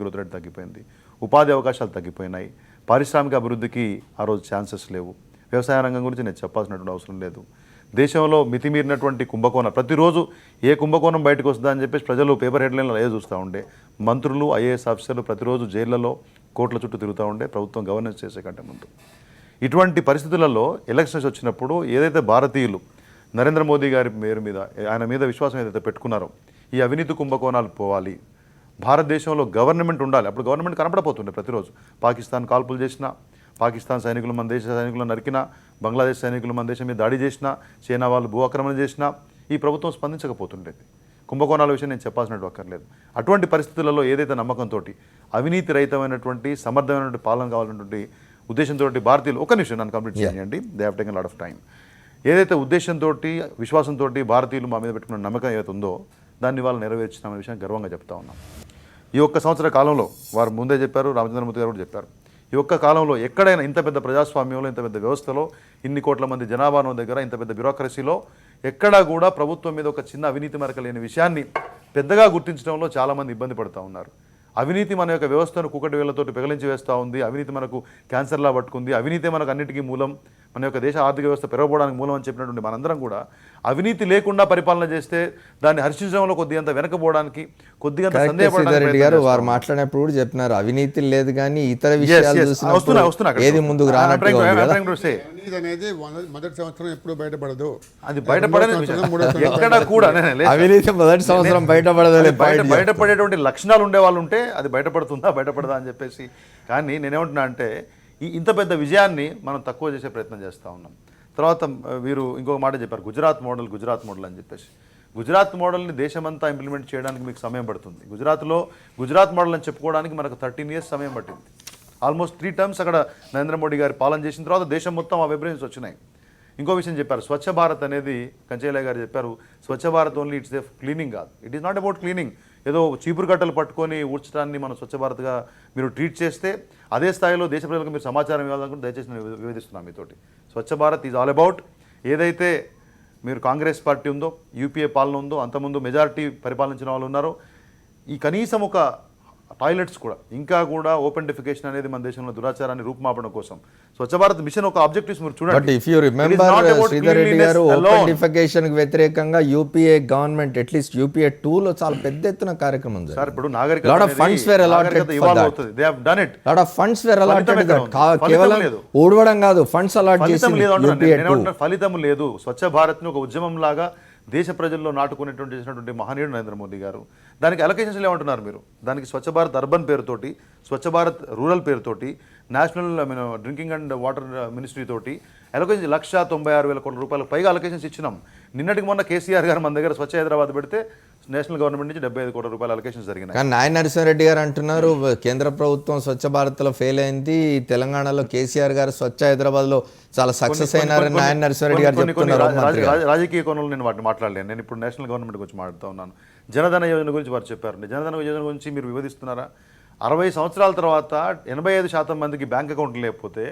S5: గ్రోత్ రేట్ తగ్గిపోయింది, ఉపాధి అవకాశాలు తగ్గిపోయినాయి, పారిశ్రామిక అభివృద్ధికి ఆ రోజు ఛాన్సెస్ లేవు, వ్యవసాయ రంగం గురించి నేను చెప్పాల్సినటువంటి అవసరం లేదు. దేశంలో మితిమీరినటువంటి కుంభకోణం, ప్రతిరోజు ఏ కుంభకోణం బయటకు వస్తుందా అని చెప్పేసి ప్రజలు పేపర్ హెడ్లైన్లో అయ్యే చూస్తూ ఉండే, మంత్రులు ఐఏఎస్ ఆఫీసర్లు ప్రతిరోజు జైళ్లలో కోట్ల చుట్టూ తిరుగుతూ ఉండే ప్రభుత్వం గవర్నెన్స్ చేసే కంటే ముందు. ఇటువంటి పరిస్థితులలో ఎలక్షన్స్ వచ్చినప్పుడు ఏదైతే భారతీయులు నరేంద్ర మోదీ గారి పేరు మీద, ఆయన మీద విశ్వాసం ఏదైతే పెట్టుకున్నారో, ఈ అవినీతి కుంభకోణాలు పోవాలి, భారతదేశంలో గవర్నమెంట్ ఉండాలి. అప్పుడు గవర్నమెంట్ కనపడపోతుండే ప్రతిరోజు. పాకిస్తాన్ కాల్పులు చేసినా, పాకిస్తాన్ సైనికులు మన దేశ సైనికులను నరికినా, బంగ్లాదేశ్ సైనికులు మన దేశం మీద దాడి చేసినా, చైనా వాళ్ళు భూ ఆక్రమణ చేసినా ఈ ప్రభుత్వం స్పందించకపోతుండేది. కుంభకోణాల విషయం నేను చెప్పాల్సినట్టు అక్కర్లేదు. అటువంటి పరిస్థితులలో ఏదైతే నమ్మకంతో అవినీతి రహితమైనటువంటి సమర్థమైనటువంటి పాలన కావాలన్నటువంటి ఉద్దేశంతో భారతీయులు, ఒక నిమిషం నన్ను కంప్లీట్ చేయండి, they have taken lot of time. ఏదైతే ఉద్దేశంతో విశ్వాసంతో భారతీయులు మా మీద పెట్టుకున్న నమ్మకం ఏదైతే ఉందో దాన్ని వాళ్ళు నెరవేర్చినామనే విషయం గర్వంగా చెప్తా ఉన్నాం. ఈ ఒక్క సంవత్సర కాలంలో వారు ముందే చెప్పారు, రామచంద్రమూర్తి గారు కూడా చెప్పారు, ఈ ఒక్క కాలంలో ఎక్కడైనా ఇంత పెద్ద ప్రజాస్వామ్యంలో, ఇంత పెద్ద వ్యవస్థలో, ఇన్ని కోట్ల మంది జనాభా దగ్గర, ఇంత పెద్ద బ్యూరోక్రసీలో ఎక్కడా కూడా ప్రభుత్వం మీద ఒక చిన్న అవినీతి మరక లేని విషయాన్ని పెద్దగా గుర్తించడంలో చాలామంది ఇబ్బంది పడుతూ ఉన్నారు. అవినీతి మన యొక్క వ్యవస్థను కుక్కటి వేళ్లతోటి పెగలించి వేస్తూ ఉంది. అవినీతి మనకు క్యాన్సర్లా పట్టుకుంది. అవినీతే మనకు అన్నిటికీ మూలం, మన యొక్క దేశ ఆర్థిక వ్యవస్థ పెరగబోవడానికి మూలం అని చెప్పినటువంటి మనందరం కూడా అవినీతి లేకుండా పరిపాలన చేస్తే దాన్ని హర్షించడంలో కొద్దిగంత వెనకబోవడానికి, కొద్దిగంత
S1: రెడ్డి గారు వారు మాట్లాడినప్పుడు కూడా చెప్పినారు అవినీతి లేదు కానీ ఇతర విషయాలు చూసినప్పుడు ఏది ముందుకు రానట్టు
S3: అనేది మొదటి సంవత్సరం ఎప్పుడు బయటపడదు.
S5: అది బయటపడని ఎక్కడ కూడా
S1: అవినీతి మొదటి సంవత్సరం
S5: బయటపడేటువంటి లక్షణాలు ఉండే వాళ్ళు ఉంటే అది బయటపడుతుందా బయటపడదా అని చెప్పేసి. కానీ నేనేమంటున్నా అంటే ఇంత పెద్ద విజయాన్ని మనం తక్కువ చేసే ప్రయత్నం చేస్తూ ఉన్నాం. తర్వాత వీరు ఇంకొక మాట చెప్పారు, గుజరాత్ మోడల్ అని చెప్పేసి. గుజరాత్ మోడల్ని దేశమంతా ఇంప్లిమెంట్ చేయడానికి మీకు సమయం పడుతుంది. గుజరాత్లో గుజరాత్ మోడల్ అని చెప్పుకోవడానికి మనకు 13 years సమయం పట్టింది. ఆల్మోస్ట్ 3 terms అక్కడ నరేంద్ర మోడీ గారి పాలన చేసిన తర్వాత దేశం మొత్తం ఆ వైబ్రేషన్స్ వచ్చినాయి. ఇంకో విషయం చెప్పారు, స్వచ్ఛ భారత్ అనేది కంచేలయ్య గారు చెప్పారు, Swachh Bharat only it's a cleaning కాదు, it is not about cleaning. ఏదో చీపురు కట్టలు పట్టుకొని ఊడ్చడాన్ని మనం స్వచ్ఛ భారత్గా మీరు ట్రీట్ చేస్తే అదే స్థాయిలో దేశ ప్రజలకు మీరు సమాచారం ఇవ్వాలనుకుంటే దయచేసి నేను వివరిస్తున్నాను మీతోటి. Swachh Bharat is all about ఏదైతే మీరు కాంగ్రెస్ పార్టీ ఉందో, యూపీఏ పాలన ఉందో, అంతకుముందు మెజారిటీ పరిపాలించిన వాళ్ళు ఉన్నారో, ఈ కనీసం ఒక టాయిలెట్స్ కూడా ఇంకా కూడా ఓపెన్ డెఫికేషన్ అనేది మన దేశంలో దురాచారాన్ని రూపుమాపడం కోసం స్వచ్ఛ భారత్ మిషన్ ఒక ఆబ్జెక్టివ్స్ మీరు చూడండి.
S1: But if you remember Sridhar Reddy గారు ఓపెన్ డిఫికేషన్ కి వ్యతిరేకంగా యూపీఏ గవర్నమెంట్ అట్లీస్ట్ యూపీఏ 2 లో చాలా పెద్ద ఎత్తున కార్యక్రమం ఉంది
S5: సార్. ఇప్పుడు నాగరికత
S1: lot of funds were allotted for that,
S5: they have done it,
S1: lot of funds were allotted కేవలం ఊడవడం కాదు, ఫండ్స్ అలాట్ చేసి
S5: ఫలితం లేదు. స్వచ్ఛ భారత్ ని ఒక ఉద్యమం లాగా దేశ ప్రజల్లో నాటుకునేటువంటి చేసినటువంటి మహనీయుడు నరేంద్ర మోదీ గారు. దానికి అలొకేషన్స్ ఏమంటున్నారు మీరు? దానికి స్వచ్ఛ భారత్ అర్బన్ పేరుతోటి, స్వచ్ఛ భారత్ రూరల్ పేరుతోటి, national drinking and water ministry తోటి అలొకేషన్ 1,96,000 కోట్ల రూపాయలకు పైగా అలొకేషన్స్ ఇచ్చినాం. నిన్నటికి మొన్న కేసీఆర్ గారు మన దగ్గర స్వచ్ఛ హైదరాబాద్ పెడితే నేషనల్ గవర్నమెంట్ నుంచి 75 కోట్ల రూపాయల అలొకేషన్స్ జరిగినాయి.
S1: కానీ నాయన నరసింహారెడ్డి గారు అంటున్నారు కేంద్ర ప్రభుత్వం స్వచ్ఛ భారత్లో ఫెయిల్ అయింది, తెలంగాణలో కేసీఆర్ గారు స్వచ్ఛ హైదరాబాద్లో చాలా సక్సెస్ అయినారని నాయన నరసింహారెడ్డి గారు చెప్తున్నారు.
S5: రాజకీయ కోణంలో నేను వాటిని మాట్లాడలేను. నేను ఇప్పుడు నేషనల్ గవర్నమెంట్ గురించి మాట్లాడుతూ ఉన్నాను. జనధన యోజన గురించి వారు చెప్పారు. జనధన యోజన గురించి మీరు వివరిస్తున్నారా? 60 సంవత్సరాల తర్వాత 85% మందికి బ్యాంక్ అకౌంట్ లేకపోతే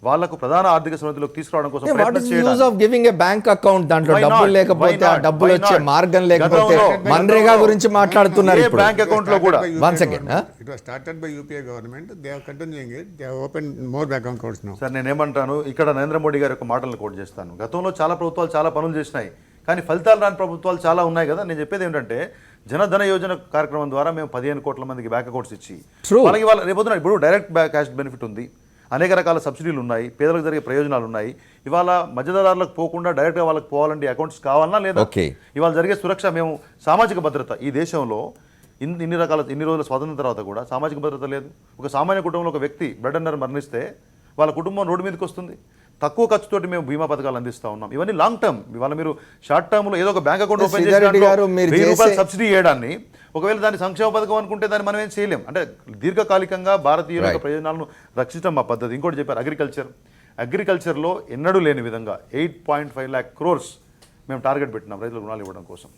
S5: వాళ్ళకు ప్రధాన ఆర్థిక సమృద్ధిలోకి తీసుకురావడం కోసం ప్రయత్నం చేయడం.
S1: బ్యాంక్ అకౌంట్ దాంట్లో డబ్బులు లేకపోతే ఆ డబ్బులు వచ్చే మార్గం లేకపోతే మన్రేగా గురించి మాట్లాడుతున్నారు.
S5: బ్యాంక్ అకౌంట్ లో కూడా
S1: once again
S3: it was started by UPA government, they have continuing it, they have open more bank accounts now.
S5: Sir నేనేమంటాను, ఇక్కడ నరేంద్ర మోడీ గారి యొక్క మాటలను కోట్ చేస్తాను. గతంలో చాలా ప్రభుత్వాలు చాలా పనులు చేసినాయి, కానీ ఫలితాలు రాని ప్రభుత్వాలు చాలా ఉన్నాయి కదా. నేను చెప్పేది ఏంటంటే జనధన యోజన కార్యక్రమం ద్వారా మేము 15 కోట్ల మందికి బ్యాంక్ అకౌంట్స్ ఇచ్చి వాళ్ళకి వాళ్ళ రేపొద్దున ఇప్పుడు డైరెక్ట్ క్యాష్ బెనిఫిట్ ఉంది, అనేక రకాల సబ్సిడీలు ఉన్నాయి, పేదలకు జరిగే ప్రయోజనాలు ఉన్నాయి. ఇవాళ మధ్యదళారులకు పోకుండా డైరెక్ట్గా వాళ్ళకి పోవాలంటే అకౌంట్స్ కావాలన్నా లేదా? ఇవాళ జరిగే సురక్ష, మేము సామాజిక భద్రత ఈ దేశంలో ఇన్ని రోజుల స్వాతంత్రం తర్వాత కూడా సామాజిక భద్రత లేదు. ఒక సామాన్య కుటుంబంలో ఒక వ్యక్తి బ్లడ్ అన్నర్ మరణిస్తే వాళ్ళ కుటుంబం రోడ్డు మీదకి వస్తుంది. తక్కువ ఖర్చుతోటి మేము బీమా పథకాలు అందిస్తూ ఉన్నాం. ఇవన్నీ లాంగ్ టర్మ్. ఇవాళ మీరు షార్ట్ టర్మ్లో ఏదో ఒక బ్యాంక్ అకౌంట్ ఓపెన్ చేసి ₹1000 సబ్సిడీ చేయడాన్ని, ఒకవేళ దాన్ని సంక్షేమ పథకం అనుకుంటే దాన్ని మనం ఏం చేయలేం. అంటే దీర్ఘకాలికంగా భారతీయుల యొక్క ప్రయోజనాలను రక్షించడం మా పద్ధతి. ఇంకోటి చెప్పారు, అగ్రికల్చర్లో ఎన్నడూ లేని విధంగా 8.5 lakh crores మేము టార్గెట్ పెట్టినాం రైతులకు రుణాలు ఇవ్వడం కోసం.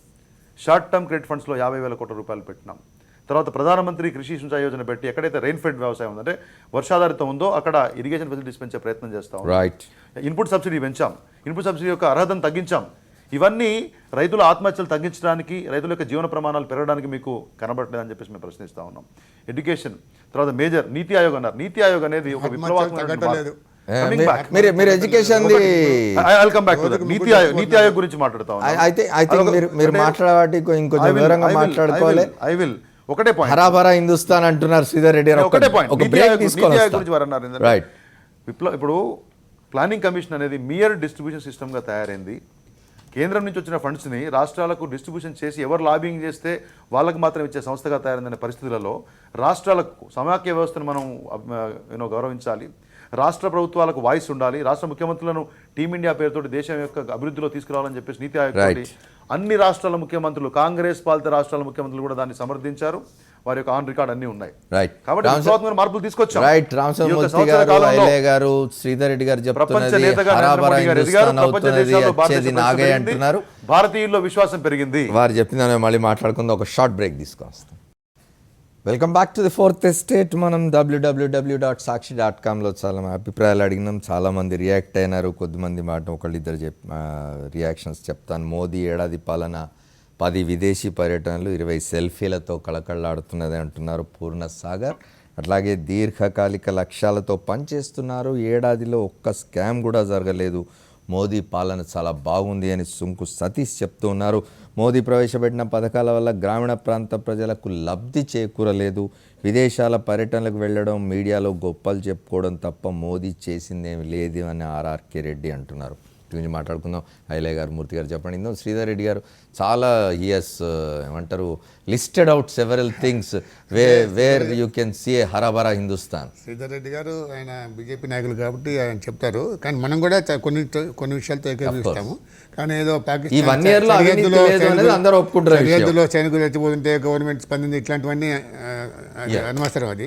S5: షార్ట్ టర్మ్ క్రెడిట్ ఫండ్స్లో 50,000 కోట్ల రూపాయలు పెట్టినాం. తర్వాత ప్రధానమంత్రి కృషి సించాయి యోజన పెట్టి ఎక్కడైతే రెయిన్ ఫెడ్ వ్యవసాయం ఉందంటే వర్షాధారితం ఉందో అక్కడ ఇరిగేషన్ ఫెసిలిటీస్ పెంచే ప్రయత్నం చేస్తాం. ఇన్పుట్ సబ్సిడీ పెంచాం, ఇన్పుట్ సబ్సిడీ యొక్క అర్హతను తగ్గించాం. ఇవన్నీ రైతుల ఆత్మహత్యలు తగ్గించడానికి, రైతుల యొక్క జీవన ప్రమాణాలు పెరగడానికి మీకు కనబడలేదని చెప్పేసి మేము ప్రశ్నిస్తూ ఉన్నాం. ఎడ్యుకేషన్, తర్వాత మేజర్ నీతి ఆయోగ్ అన్నారు. నీతి ఆయోగ్ అనేది ఒక విప్లవాత్మక
S1: మీరు ఎడ్యుకేషన్
S5: నీతి ఆయోగ్ గురించి మాట్లాడుతాం.
S1: మీరు మాట్లాడే ఇంకొంచెం వివరంగా మాట్లాడుకోవాలి.
S5: ఐ విల్ ఒకటే పాయింట్,
S1: హరాభరా హిందుస్థాన్ అంటున్నారు శ్రీధర్ రెడ్డి గారు.
S5: ఒకటే పాయింట్, నీతి ఆయోగ్ గురించి వారు అన్నారు. ఇప్పుడు ప్లానింగ్ కమిషన్ అనేది మియర్ డిస్ట్రిబ్యూషన్ సిస్టమ్గా తయారైంది. కేంద్రం నుంచి వచ్చిన ఫండ్స్ని రాష్ట్రాలకు డిస్ట్రిబ్యూషన్ చేసి ఎవరు లాబింగ్ చేస్తే వాళ్ళకు మాత్రం ఇచ్చే సంస్థగా తయారైన పరిస్థితులలో రాష్ట్రాలకు సమాఖ్య వ్యవస్థను మనం గౌరవించాలి. రాష్ట్ర ప్రభుత్వాలకు వాయిస్ ఉండాలి. రాష్ట్ర ముఖ్యమంత్రులను టీమిండియా పేరుతోటి దేశం యొక్క అభివృద్ధిలో తీసుకురావాలని చెప్పేసి నీతి ఆయోగ్ తోటి అన్ని రాష్ట్రాల ముఖ్యమంత్రులు, కాంగ్రెస్ పాలిత రాష్ట్రాల ముఖ్యమంత్రులు కూడా దాన్ని సమర్థించారు. వారి యొక్క ఆన్ రికార్డ్ అన్ని ఉన్నాయి. కాబట్టి విప్లవాత్మక మార్పులు తీసుకొచ్చాం.
S1: రామచంద్రమూర్తి గారు, ఐలయ్య గారు, శ్రీధర్ రెడ్డి గారు చెప్తున్నది హరాబరా హిందుస్థాన్ అవుతున్నది, వచ్చేది నాగే అంటున్నారు.
S5: భారతీయుల్లో విశ్వాసం పెరిగింది.
S1: వారు చెప్పిందని మళ్ళీ మాట్లాడుకుందాం. ఒక షార్ట్ బ్రేక్ తీసుకొస్తాం. Welcome back to the fourth estate. మనం www.sakshi.comలో చాలా అభిప్రాయాలు అడిగినాం. చాలామంది రియాక్ట్ అయినారు. కొద్దిమంది మాట ఒకళ్ళిద్దరు రియాక్షన్స్ చెప్తాను. మోదీ ఏడాది పాలన, 10 విదేశీ పర్యటనలు, 20 సెల్ఫీలతో కళకళలాడుతున్నది అంటున్నారు పూర్ణ సాగర్. అట్లాగే దీర్ఘకాలిక లక్ష్యాలతో పనిచేస్తున్నారు. ఏడాదిలో ఒక్క స్కామ్ కూడా జరగలేదు. మోదీ పాలన చాలా బాగుంది అని సుంకు సతీష్ చెప్తూ ఉన్నారు. మోదీ ప్రవేశపెట్టిన పథకాల వల్ల గ్రామీణ ప్రాంత ప్రజలకు లబ్ధి చేకూరలేదు. విదేశాల పర్యటనలకు వెళ్ళడం, మీడియాలో గొప్పలు చెప్పుకోవడం తప్ప మోదీ చేసిందేమి లేదు అని ఆర్ఆర్కే రెడ్డి అంటున్నారు. గురించి మాట్లాడుకుందాం. ఐలయ్య గారు, మూర్తి గారు చెప్పండి. ఇందులో శ్రీధర్ రెడ్డి గారు చాలా ఏమంటారు listed out several things where you can see a హరాబరా హిందుస్థాన్.
S3: శ్రీధర్ రెడ్డి గారు ఆయన బీజేపీ నాయకులు కాబట్టి ఆయన చెప్తారు. కానీ మనం కూడా కొన్ని విషయాలతో ఏకీభవిస్తాము. కానీ ఏదో పాకిస్తాన్ సరిహద్దులో సైనికులు రెచ్చిపోతుంటే గవర్నమెంట్ స్పందించి ఇట్లాంటివన్నీ అనవసరం. అది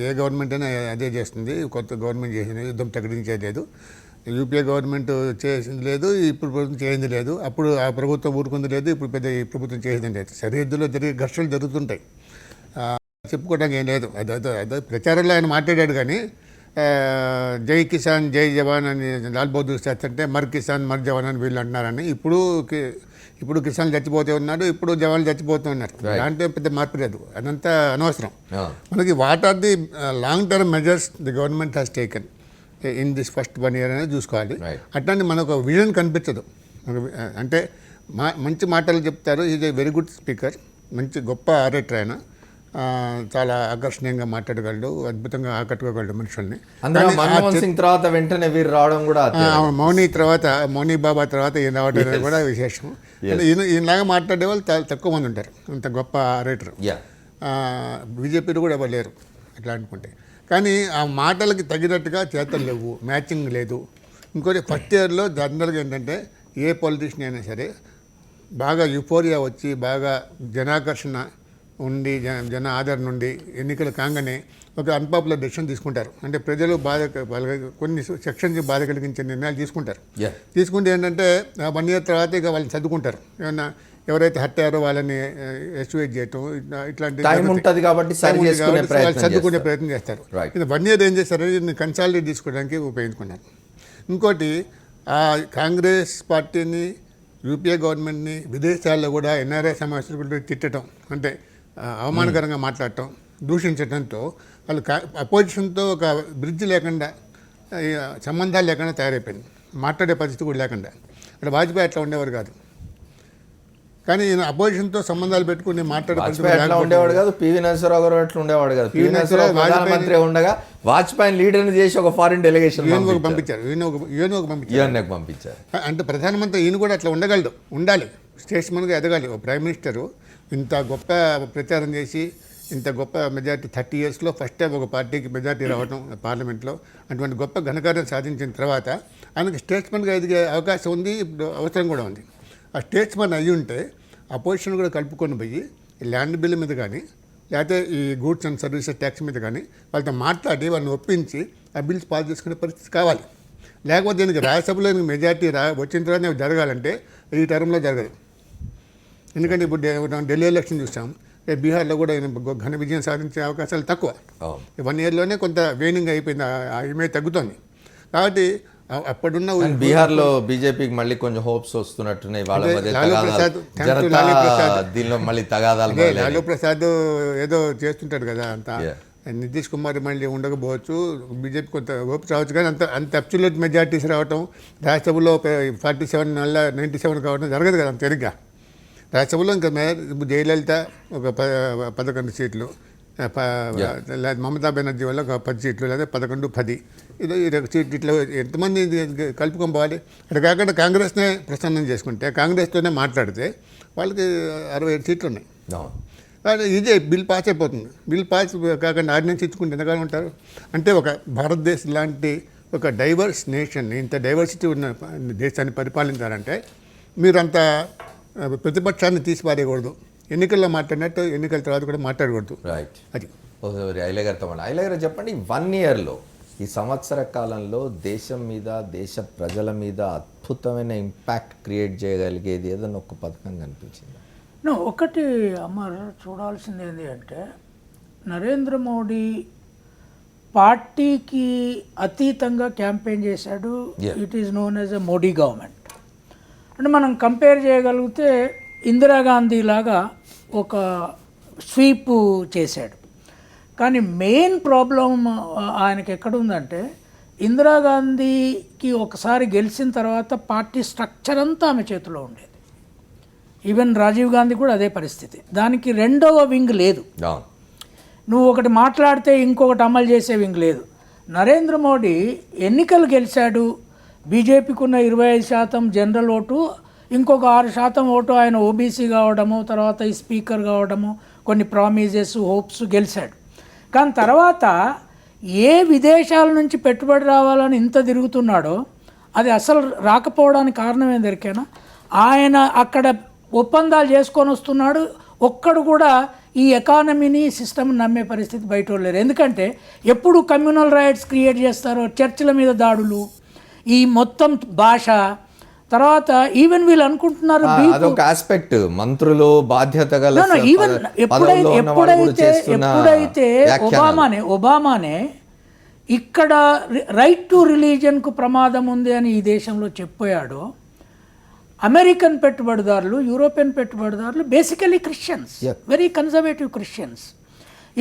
S3: ఏ గవర్నమెంట్ అయినా అదే చేస్తుంది. కొత్త గవర్నమెంట్ చేసింది, యుద్ధం ప్రకటించేది లేదు. యూపీఏ గవర్నమెంట్ చేసింది లేదు, ఇప్పుడు ప్రభుత్వం చేసింది లేదు. అప్పుడు ఆ ప్రభుత్వం ఊరుకుంది లేదు, ఇప్పుడు ఈ ప్రభుత్వం చేసింది లేదు. సరిహద్దులో జరిగే ఘర్షణలు జరుగుతుంటాయి, చెప్పుకోవడానికి ఏం లేదు. అదే ప్రచారంలో ఆయన మాట్లాడాడు. కానీ జై కిసాన్ జై జవాన్ అని లాల్ బహదూర్ శాస్త్రి అంటే మర్ కిసాన్ మర్ జవాన్ అని వీళ్ళు అంటున్నారని. ఇప్పుడు కిసాన్ చచ్చిపోతూ ఉన్నాడు, ఇప్పుడు జవాన్లు చచ్చిపోతూ ఉన్నారు. దాంట్లో పెద్ద మార్పు లేదు. అదంతా అనవసరం. మనకి what are the long term measures the government has taken in this first 1 year అనేది చూసుకోవాలి. అట్లాంటి మనకు విజన్ కనిపించదు. అంటే మంచి మాటలు చెప్తారు. Is a very good speaker, మంచి గొప్ప ఆరేటర్ ఆయన. చాలా ఆకర్షణీయంగా మాట్లాడగలడు, అద్భుతంగా ఆకట్టుకోగలడు మనుషుల్ని.
S1: తర్వాత వెంటనే వీరు రావడం కూడా,
S3: మౌనీ బాబా తర్వాత ఈయన రావడం అనేది కూడా విశేషం. ఈయనలాగా మాట్లాడే వాళ్ళు తక్కువ మంది ఉంటారు. అంత గొప్ప ఆరేటర్. బీజేపీలో కూడా ఎవరు లేరు అట్లా అనుకుంటే. కానీ ఆ మాటలకి తగినట్టుగా చేతలు లేవు, మ్యాచింగ్ లేదు. ఇంకోటి ఫస్ట్ ఇయర్లో జనరల్గా ఏంటంటే ఏ పొలిటీషియన్ అయినా సరే బాగా యుఫోరియా వచ్చి బాగా జనాకర్షణ ఉండి జన ఆదరణ నుండి ఎన్నికలు కాగానే ఒక అన్పాపులర్ డెసిషన్ తీసుకుంటారు. అంటే ప్రజలు కొన్ని సెక్షన్కి బాధ కలిగించే నిర్ణయాలు తీసుకుంటారు. తీసుకుంటే ఏంటంటే 1 year తర్వాత ఇక వాళ్ళని చదువుకుంటారు. ఏమన్నా ఎవరైతే హర్ట్ అయ్యారో వాళ్ళని ఎస్యువేట్ చేయటం, ఇట్లాంటి చదువుకునే ప్రయత్నం చేస్తారు. 1 year ఏం చేస్తారు, కన్సాలిడేట్ తీసుకోవడానికి ఉపయోగించుకున్నారు. ఇంకోటి కాంగ్రెస్ పార్టీని, యూపీఏ గవర్నమెంట్ని విదేశాల్లో కూడా ఎన్ఆర్ఐ సమావేశాలు గురించి తిట్టడం, అంటే అవమానకరంగా మాట్లాడటం, దూషించడంతో వాళ్ళు అపోజిషన్తో ఒక బ్రిడ్జ్ లేకుండా, సంబంధాలు లేకుండా తయారైపోయింది. మాట్లాడే పరిస్థితి కూడా లేకుండా. అంటే వాజ్పేయి అట్లా ఉండేవారు కాదు. కానీ ఈయన అపోజిషన్తో సంబంధాలు పెట్టుకుని
S1: ఉండేవాడు కాదు. పివి నరసింహరావు గారు అట్లా ఉండేవాడు కాదు. పివి నరసింహరావు ప్రధానమంత్రి ఉండగా వాజ్పేయి లీడర్ని చేసి ఒక ఫారిన్ డెలిగేషన్ పంపించారు.
S3: అంటే ప్రధానమంత్రి ఈయన కూడా అట్లా ఉండాలి, స్టేట్స్మెన్గా ఎదగాలి. ఒక ప్రైమ్ మినిస్టరు ఇంత గొప్ప ప్రచారం చేసి ఇంత గొప్ప మెజార్టీ 30 yearsలో ఫస్ట్ టైం ఒక పార్టీకి మెజార్టీ రావడం పార్లమెంట్లో, అటువంటి గొప్ప ఘనకార్యం సాధించిన తర్వాత ఆయనకు స్టేట్స్మెన్గా ఎదిగే అవకాశం ఉంది, ఇప్పుడు అవసరం కూడా ఉంది. ఆ స్టేట్స్మెన్ అయ్యి ఉంటే అపోజిషన్ కూడా కలుపుకొని పోయి ఈ ల్యాండ్ బిల్ మీద కానీ, లేకపోతే ఈ గూడ్స్ అండ్ సర్వీసెస్ ట్యాక్స్ మీద కానీ వాళ్ళతో మాట్లాడి వాళ్ళని ఒప్పించి ఆ బిల్స్ పాస్ చేసుకునే పరిస్థితి కావాలి. లేకపోతే దీనికి రాజ్యసభలో మెజార్టీ వచ్చిన తర్వాత జరగాలంటే ఈ టర్మ్లో జరగదు. ఎందుకంటే ఇప్పుడు ఢిల్లీ ఎలక్షన్ చూసాం, బీహార్లో కూడా ఘన విజయం సాధించే అవకాశాలు తక్కువ. 1 yearలోనే కొంత వేనింగ్ అయిపోయింది, ఆ ఇమేజ్ తగ్గుతోంది. కాబట్టి అప్పుడున్న
S1: బీహార్లో బీజేపీకి మళ్ళీ కొంచెం హోప్స్ వస్తున్నట్టున్నాయి.
S3: లాలూ ప్రసాద్ ఏదో చేస్తుంటాడు కదా, అంత నితీష్ కుమార్ మళ్ళీ ఉండకపోవచ్చు, బీజేపీ కొంత హోప్స్ రావచ్చు. కానీ అంత అబ్సల్యూట్ మెజార్టీస్ రావటం, రాజ్యసభలో 47 వల్ల 97 కావడం జరగదు కదా అంత తేలిగ్గా. రాజ్యసభలో ఇంకా జయలలిత ఒక 11 సీట్లు, మమతా బెనర్జీ వల్ల ఒక 10 సీట్లు, లేదా 11-10 ఇది ఇట్లా ఎంతమంది కలుపుకొని పోవాలి. అటు కాకుండా కాంగ్రెస్నే ప్రసన్నం చేసుకుంటే, కాంగ్రెస్తోనే మాట్లాడితే వాళ్ళకి 67 సీట్లు ఉన్నాయి. కానీ ఇదే బిల్ పాస్ అయిపోతుంది. బిల్ పాస్ కాకుండా ఆర్డినెన్స్ ఇచ్చుకుంటే ఎంతకాలం ఉంటారు? అంటే ఒక భారతదేశం లాంటి ఒక డైవర్స్ నేషన్, ఇంత డైవర్సిటీ ఉన్న దేశాన్ని పరిపాలించాలంటే మీరంత ప్రతిపక్షాన్ని తీసి పారేయకూడదు. ఎన్నికల్లో మాట్లాడినట్టు ఎన్నికల తర్వాత కూడా మాట్లాడకూడదు.
S1: రైట్.
S3: అది
S1: ఐలయ్య గారితో ఐలయ్య గారు చెప్పండి, 1 ఇయర్లో ఈ సంవత్సర కాలంలో దేశం మీద, దేశ ప్రజల మీద అద్భుతమైన ఇంపాక్ట్ క్రియేట్ చేయగలిగేది ఏదైనా ఒక పథకం కనిపించింది?
S4: ఒకటి అమర్ చూడాల్సింది ఏంటి అంటే, నరేంద్ర మోడీ పార్టీకి అతీతంగా క్యాంపెయిన్ చేశాడు. It is known as a Modi government. అంటే మనం కంపేర్ చేయగలిగితే ఇందిరాగాంధీ లాగా ఒక స్వీప్ చేశాడు. కానీ మెయిన్ ప్రాబ్లం ఆయనకి ఎక్కడుందంటే, ఇందిరాగాంధీకి ఒకసారి గెలిచిన తర్వాత పార్టీ స్ట్రక్చర్ అంతా ఆమె చేతిలో ఉండేది. ఈవెన్ రాజీవ్ గాంధీ కూడా అదే పరిస్థితి. దానికి రెండవ వింగ్ లేదు. నువ్వు ఒకటి మాట్లాడితే ఇంకొకటి అమలు చేసే వింగ్ లేదు. నరేంద్ర మోడీ ఎన్నికలు గెలిచాడు, బీజేపీకి ఉన్న 25% జనరల్ ఓటు, ఇంకొక 6% ఓటు ఆయన ఓబీసీ కావడము, తర్వాత ఈ స్పీకర్ కావడము, కొన్ని ప్రామిజెస్, హోప్స్ గెలిచాడు. కానీ తర్వాత ఏ విదేశాల నుంచి పెట్టుబడి రావాలని ఇంత తిరుగుతున్నాడో అది అసలు రాకపోవడానికి కారణం ఏం దొరికేనా? ఆయన అక్కడ ఒప్పందాలు చేసుకొని వస్తున్నాడు. ఒక్కడు కూడా ఈ ఎకానమీని, సిస్టమ్ని నమ్మే పరిస్థితి బయట లేరు. ఎందుకంటే ఎప్పుడు కమ్యూనల్ రైట్స్ క్రియేట్ చేస్తారో, చర్చిల మీద దాడులు, ఈ మొత్తం భాష, తర్వాత ఈవెన్ వీళ్ళు అనుకుంటున్నారు
S1: అదొక ఆస్పెక్ట్, మంత్రులు బాధ్యత గల
S4: ఈవెన్ ఎప్పుడైతే ఒబామానే ఇక్కడ రైట్ టు రిలీజియన్కు ప్రమాదం ఉంది అని ఈ దేశంలో చెప్పాడో, అమెరికన్ పెట్టుబడిదారులు, యూరోపియన్ పెట్టుబడిదారులు basically Christians, very conservative Christians.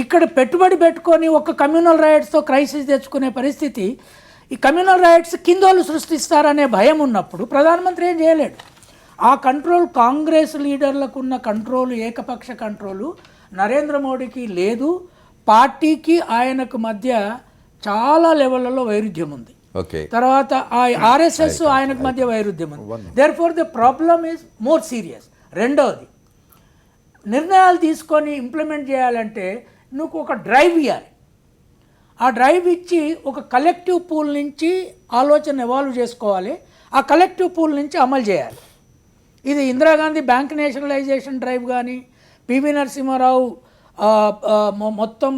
S4: ఇక్కడ పెట్టుబడి పెట్టుకొని ఒక కమ్యూనల్ రైట్స్తో క్రైసిస్ తెచ్చుకునే పరిస్థితి, ఈ కమ్యూనల్ రైట్స్ కిందోళ్ళు సృష్టిస్తారనే భయం ఉన్నప్పుడు ప్రధానమంత్రి ఏం చేయలేడు. ఆ కంట్రోల్, కాంగ్రెస్ లీడర్లకు ఉన్న కంట్రోల్, ఏకపక్ష కంట్రోలు నరేంద్ర మోడీకి లేదు. పార్టీకి ఆయనకు మధ్య చాలా లెవెల్లలో వైరుధ్యం ఉంది. తర్వాత ఆ ఆర్ఎస్ఎస్ ఆయనకు మధ్య వైరుధ్యం ఉంది. Therefore the problem is more serious. రెండవది, నిర్ణయాలు తీసుకొని ఇంప్లిమెంట్ చేయాలంటే నువ్వు ఒక డ్రైవ్ ఇవ్వాలి. ఆ డ్రైవ్ ఇచ్చి ఒక కలెక్టివ్ పూల్ నుంచి ఆలోచన ఎవాల్వ్ చేసుకోవాలి, ఆ కలెక్టివ్ పూల్ నుంచి అమలు చేయాలి. ఇది ఇందిరాగాంధీ బ్యాంక్ నేషనలైజేషన్ డ్రైవ్ కానీ, పివి నరసింహారావు మొత్తం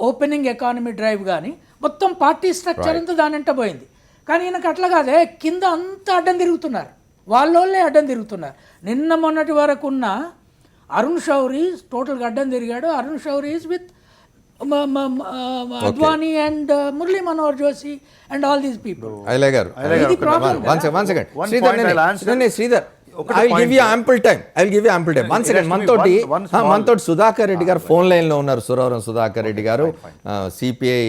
S4: ఓపెనింగ్ ఎకానమీ డ్రైవ్ కానీ, మొత్తం పార్టీ స్ట్రక్చర్ అంతా దానింట పోయింది. కానీ ఈయనకు అట్లా కాదే, కింద అంతా అడ్డం తిరుగుతున్నారు, వాళ్ళోళ్ళే అడ్డం తిరుగుతున్నారు. నిన్న మొన్నటి వరకు ఉన్న అరుణ్ షౌరీ టోటల్గా అడ్డం తిరిగాడు. Arun Shourie is with Advani and Murli Manohar Joshi and all these people.
S1: Sridhar, I will give you ample time. One second. మనతోటి సుధాకర్ రెడ్డి గారు ఫోన్ లైన్లో ఉన్నారు. సురవరం సుధాకర్ రెడ్డి గారు, సిపిఐ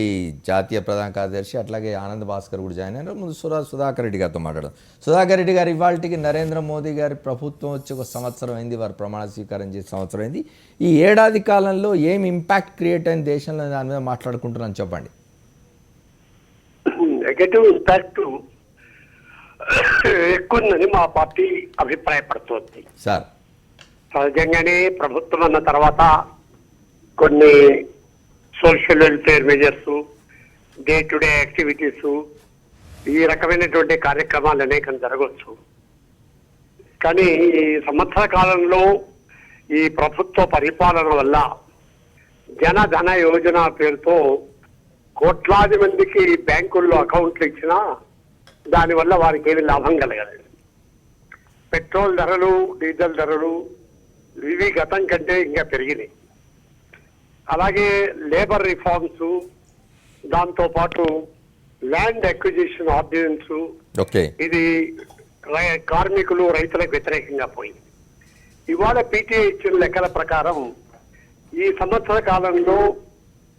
S1: జాతీయ ప్రధాన కార్యదర్శి, అట్లాగే ఆనంద్ భాస్కర్ కూడా జాయిన్ అయినారు. ముందు సుధాకర్ రెడ్డి గారితో మాట్లాడదాం. సుధాకర్ రెడ్డి గారు, ఇవాళకి నరేంద్ర మోదీ గారి ప్రభుత్వం వచ్చి 1 సంవత్సరం అయింది, వారు ప్రమాణ స్వీకారం చేసి సంవత్సరం అయింది. ఈ ఏడాది కాలంలో ఏం ఇంపాక్ట్ క్రియేట్ అయిన దేశంలో, దాని మీద మాట్లాడుకుంటున్నాను, చెప్పండి.
S6: నెగటివ్ ఇంపాక్ట్ ఎక్కువందని మా పార్టీ అభిప్రాయపడుతోంది
S1: సార్.
S6: సహజంగానే ప్రభుత్వం అన్న తర్వాత కొన్ని social welfare measures, day to day activities, ఈ రకమైనటువంటి కార్యక్రమాలు అనేకం జరగవచ్చు. కానీ ఈ సంవత్సర కాలంలో ఈ ప్రభుత్వ పరిపాలన వల్ల జనధన యోజన పేరుతో కోట్లాది మందికి బ్యాంకుల్లో అకౌంట్లు ఇచ్చినా దానివల్ల వారికి ఏమి లాభం కలగలేదు. పెట్రోల్ ధరలు, డీజిల్ ధరలు ఇవి గతం కంటే ఇంకా పెరిగినాయి. అలాగే లేబర్ రిఫార్మ్స్, దాంతోపాటు ల్యాండ్ అక్విజిషన్ ఆర్డినెన్స్, ఇది కార్మికులు, రైతులకు వ్యతిరేకంగా పోయింది. ఇవాళ పీటీఐ ఇచ్చిన లెక్కల ప్రకారం ఈ సంవత్సర కాలంలో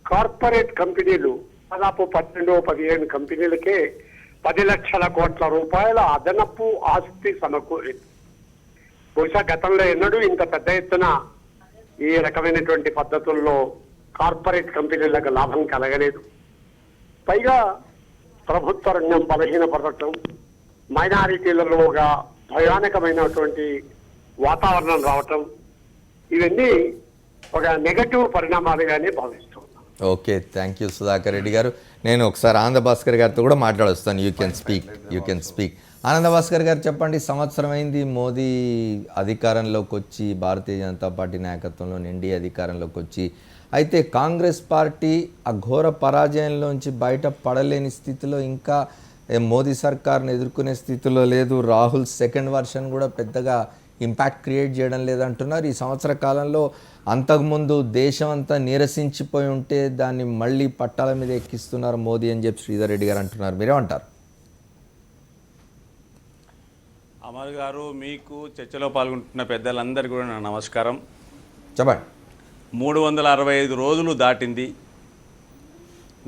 S6: కార్పొరేట్ కంపెనీలు దాదాపు 12-15 కంపెనీలకే 10 లక్షల కోట్ల రూపాయల అదనపు ఆస్తి సమకూరింది. బహుశా గతంలో ఎన్నడూ ఇంత పెద్ద ఎత్తున ఈ రకమైనటువంటి పద్ధతుల్లో కార్పొరేట్ కంపెనీలకు లాభం కలగలేదు. పైగా ప్రభుత్వ రంగం బలహీనపడటం, మైనారిటీలలో ఒక భయానకమైనటువంటి వాతావరణం రావటం, ఇవన్నీ ఒక నెగటివ్ పరిణామాలుగానే భావిస్తున్నాం.
S1: Okay, thank you Sudhakar Reddy గారు. నేను ఒకసారి ఆనంద భాస్కర్ గారితో కూడా మాట్లాడొస్తాను. You can speak. ఆనంద భాస్కర్ గారు చెప్పండి, సంవత్సరం అయింది మోదీ అధికారంలోకి వచ్చి, భారతీయ జనతా పార్టీ నాయకత్వంలోని ఎన్డీఏ అధికారంలోకి వచ్చి. అయితే కాంగ్రెస్ పార్టీ ఆ ఘోర పరాజయంలోంచి బయట పడలేని స్థితిలో, ఇంకా మోదీ సర్కార్ను ఎదుర్కొనే స్థితిలో లేదు. రాహుల్ సెకండ్ వర్షన్ కూడా పెద్దగా ఇంపాక్ట్ క్రియేట్ చేయడం లేదంటున్నారు. ఈ సంవత్సర కాలంలో అంతకుముందు దేశం అంతా నీరసించిపోయి ఉంటే దాన్ని మళ్ళీ పట్టాల మీద ఎక్కిస్తున్నారు మోదీ అని చెప్పి శ్రీధర్ రెడ్డి గారు అంటున్నారు. మీరేమంటారు?
S7: అమర్ గారు, మీకు చర్చలో పాల్గొంటున్న పెద్దలందరికీ కూడా నా నమస్కారం.
S1: చెప్పండి.
S7: 365 రోజులు దాటింది.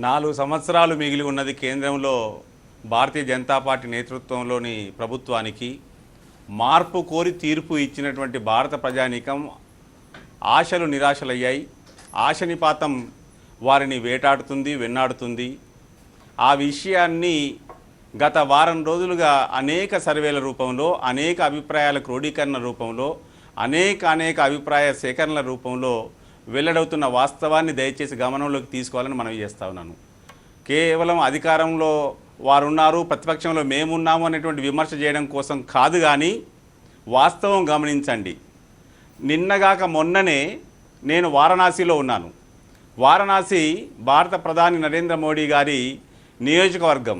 S7: 4 సంవత్సరాలు మిగిలి ఉన్నది కేంద్రంలో భారతీయ జనతా పార్టీ నేతృత్వంలోని ప్రభుత్వానికి. మార్పు కోరి తీర్పు ఇచ్చినటువంటి భారత ప్రజానీకం ఆశలు నిరాశలయ్యాయి. ఆశనిపాతం వారిని వేటాడుతుంది, వెన్నాడుతుంది. ఆ విషయాన్ని గత వారం రోజులుగా అనేక సర్వేల రూపంలో, అనేక అభిప్రాయాల క్రోడీకరణ రూపంలో, అనేక అభిప్రాయ సేకరణల రూపంలో వెల్లడవుతున్న వాస్తవాన్ని దయచేసి గమనంలోకి తీసుకోవాలని మనవి చేస్తా ఉన్నాను. కేవలం అధికారంలో వారు ఉన్నారు, ప్రతిపక్షంలో మేమున్నాము అనేటువంటి విమర్శ చేయడం కోసం కాదు, కానీ వాస్తవం గమనించండి. నిన్నగాక మొన్ననే నేను వారణాసిలో ఉన్నాను. వారణాసి భారత ప్రధాని నరేంద్ర మోడీ గారి నియోజకవర్గం.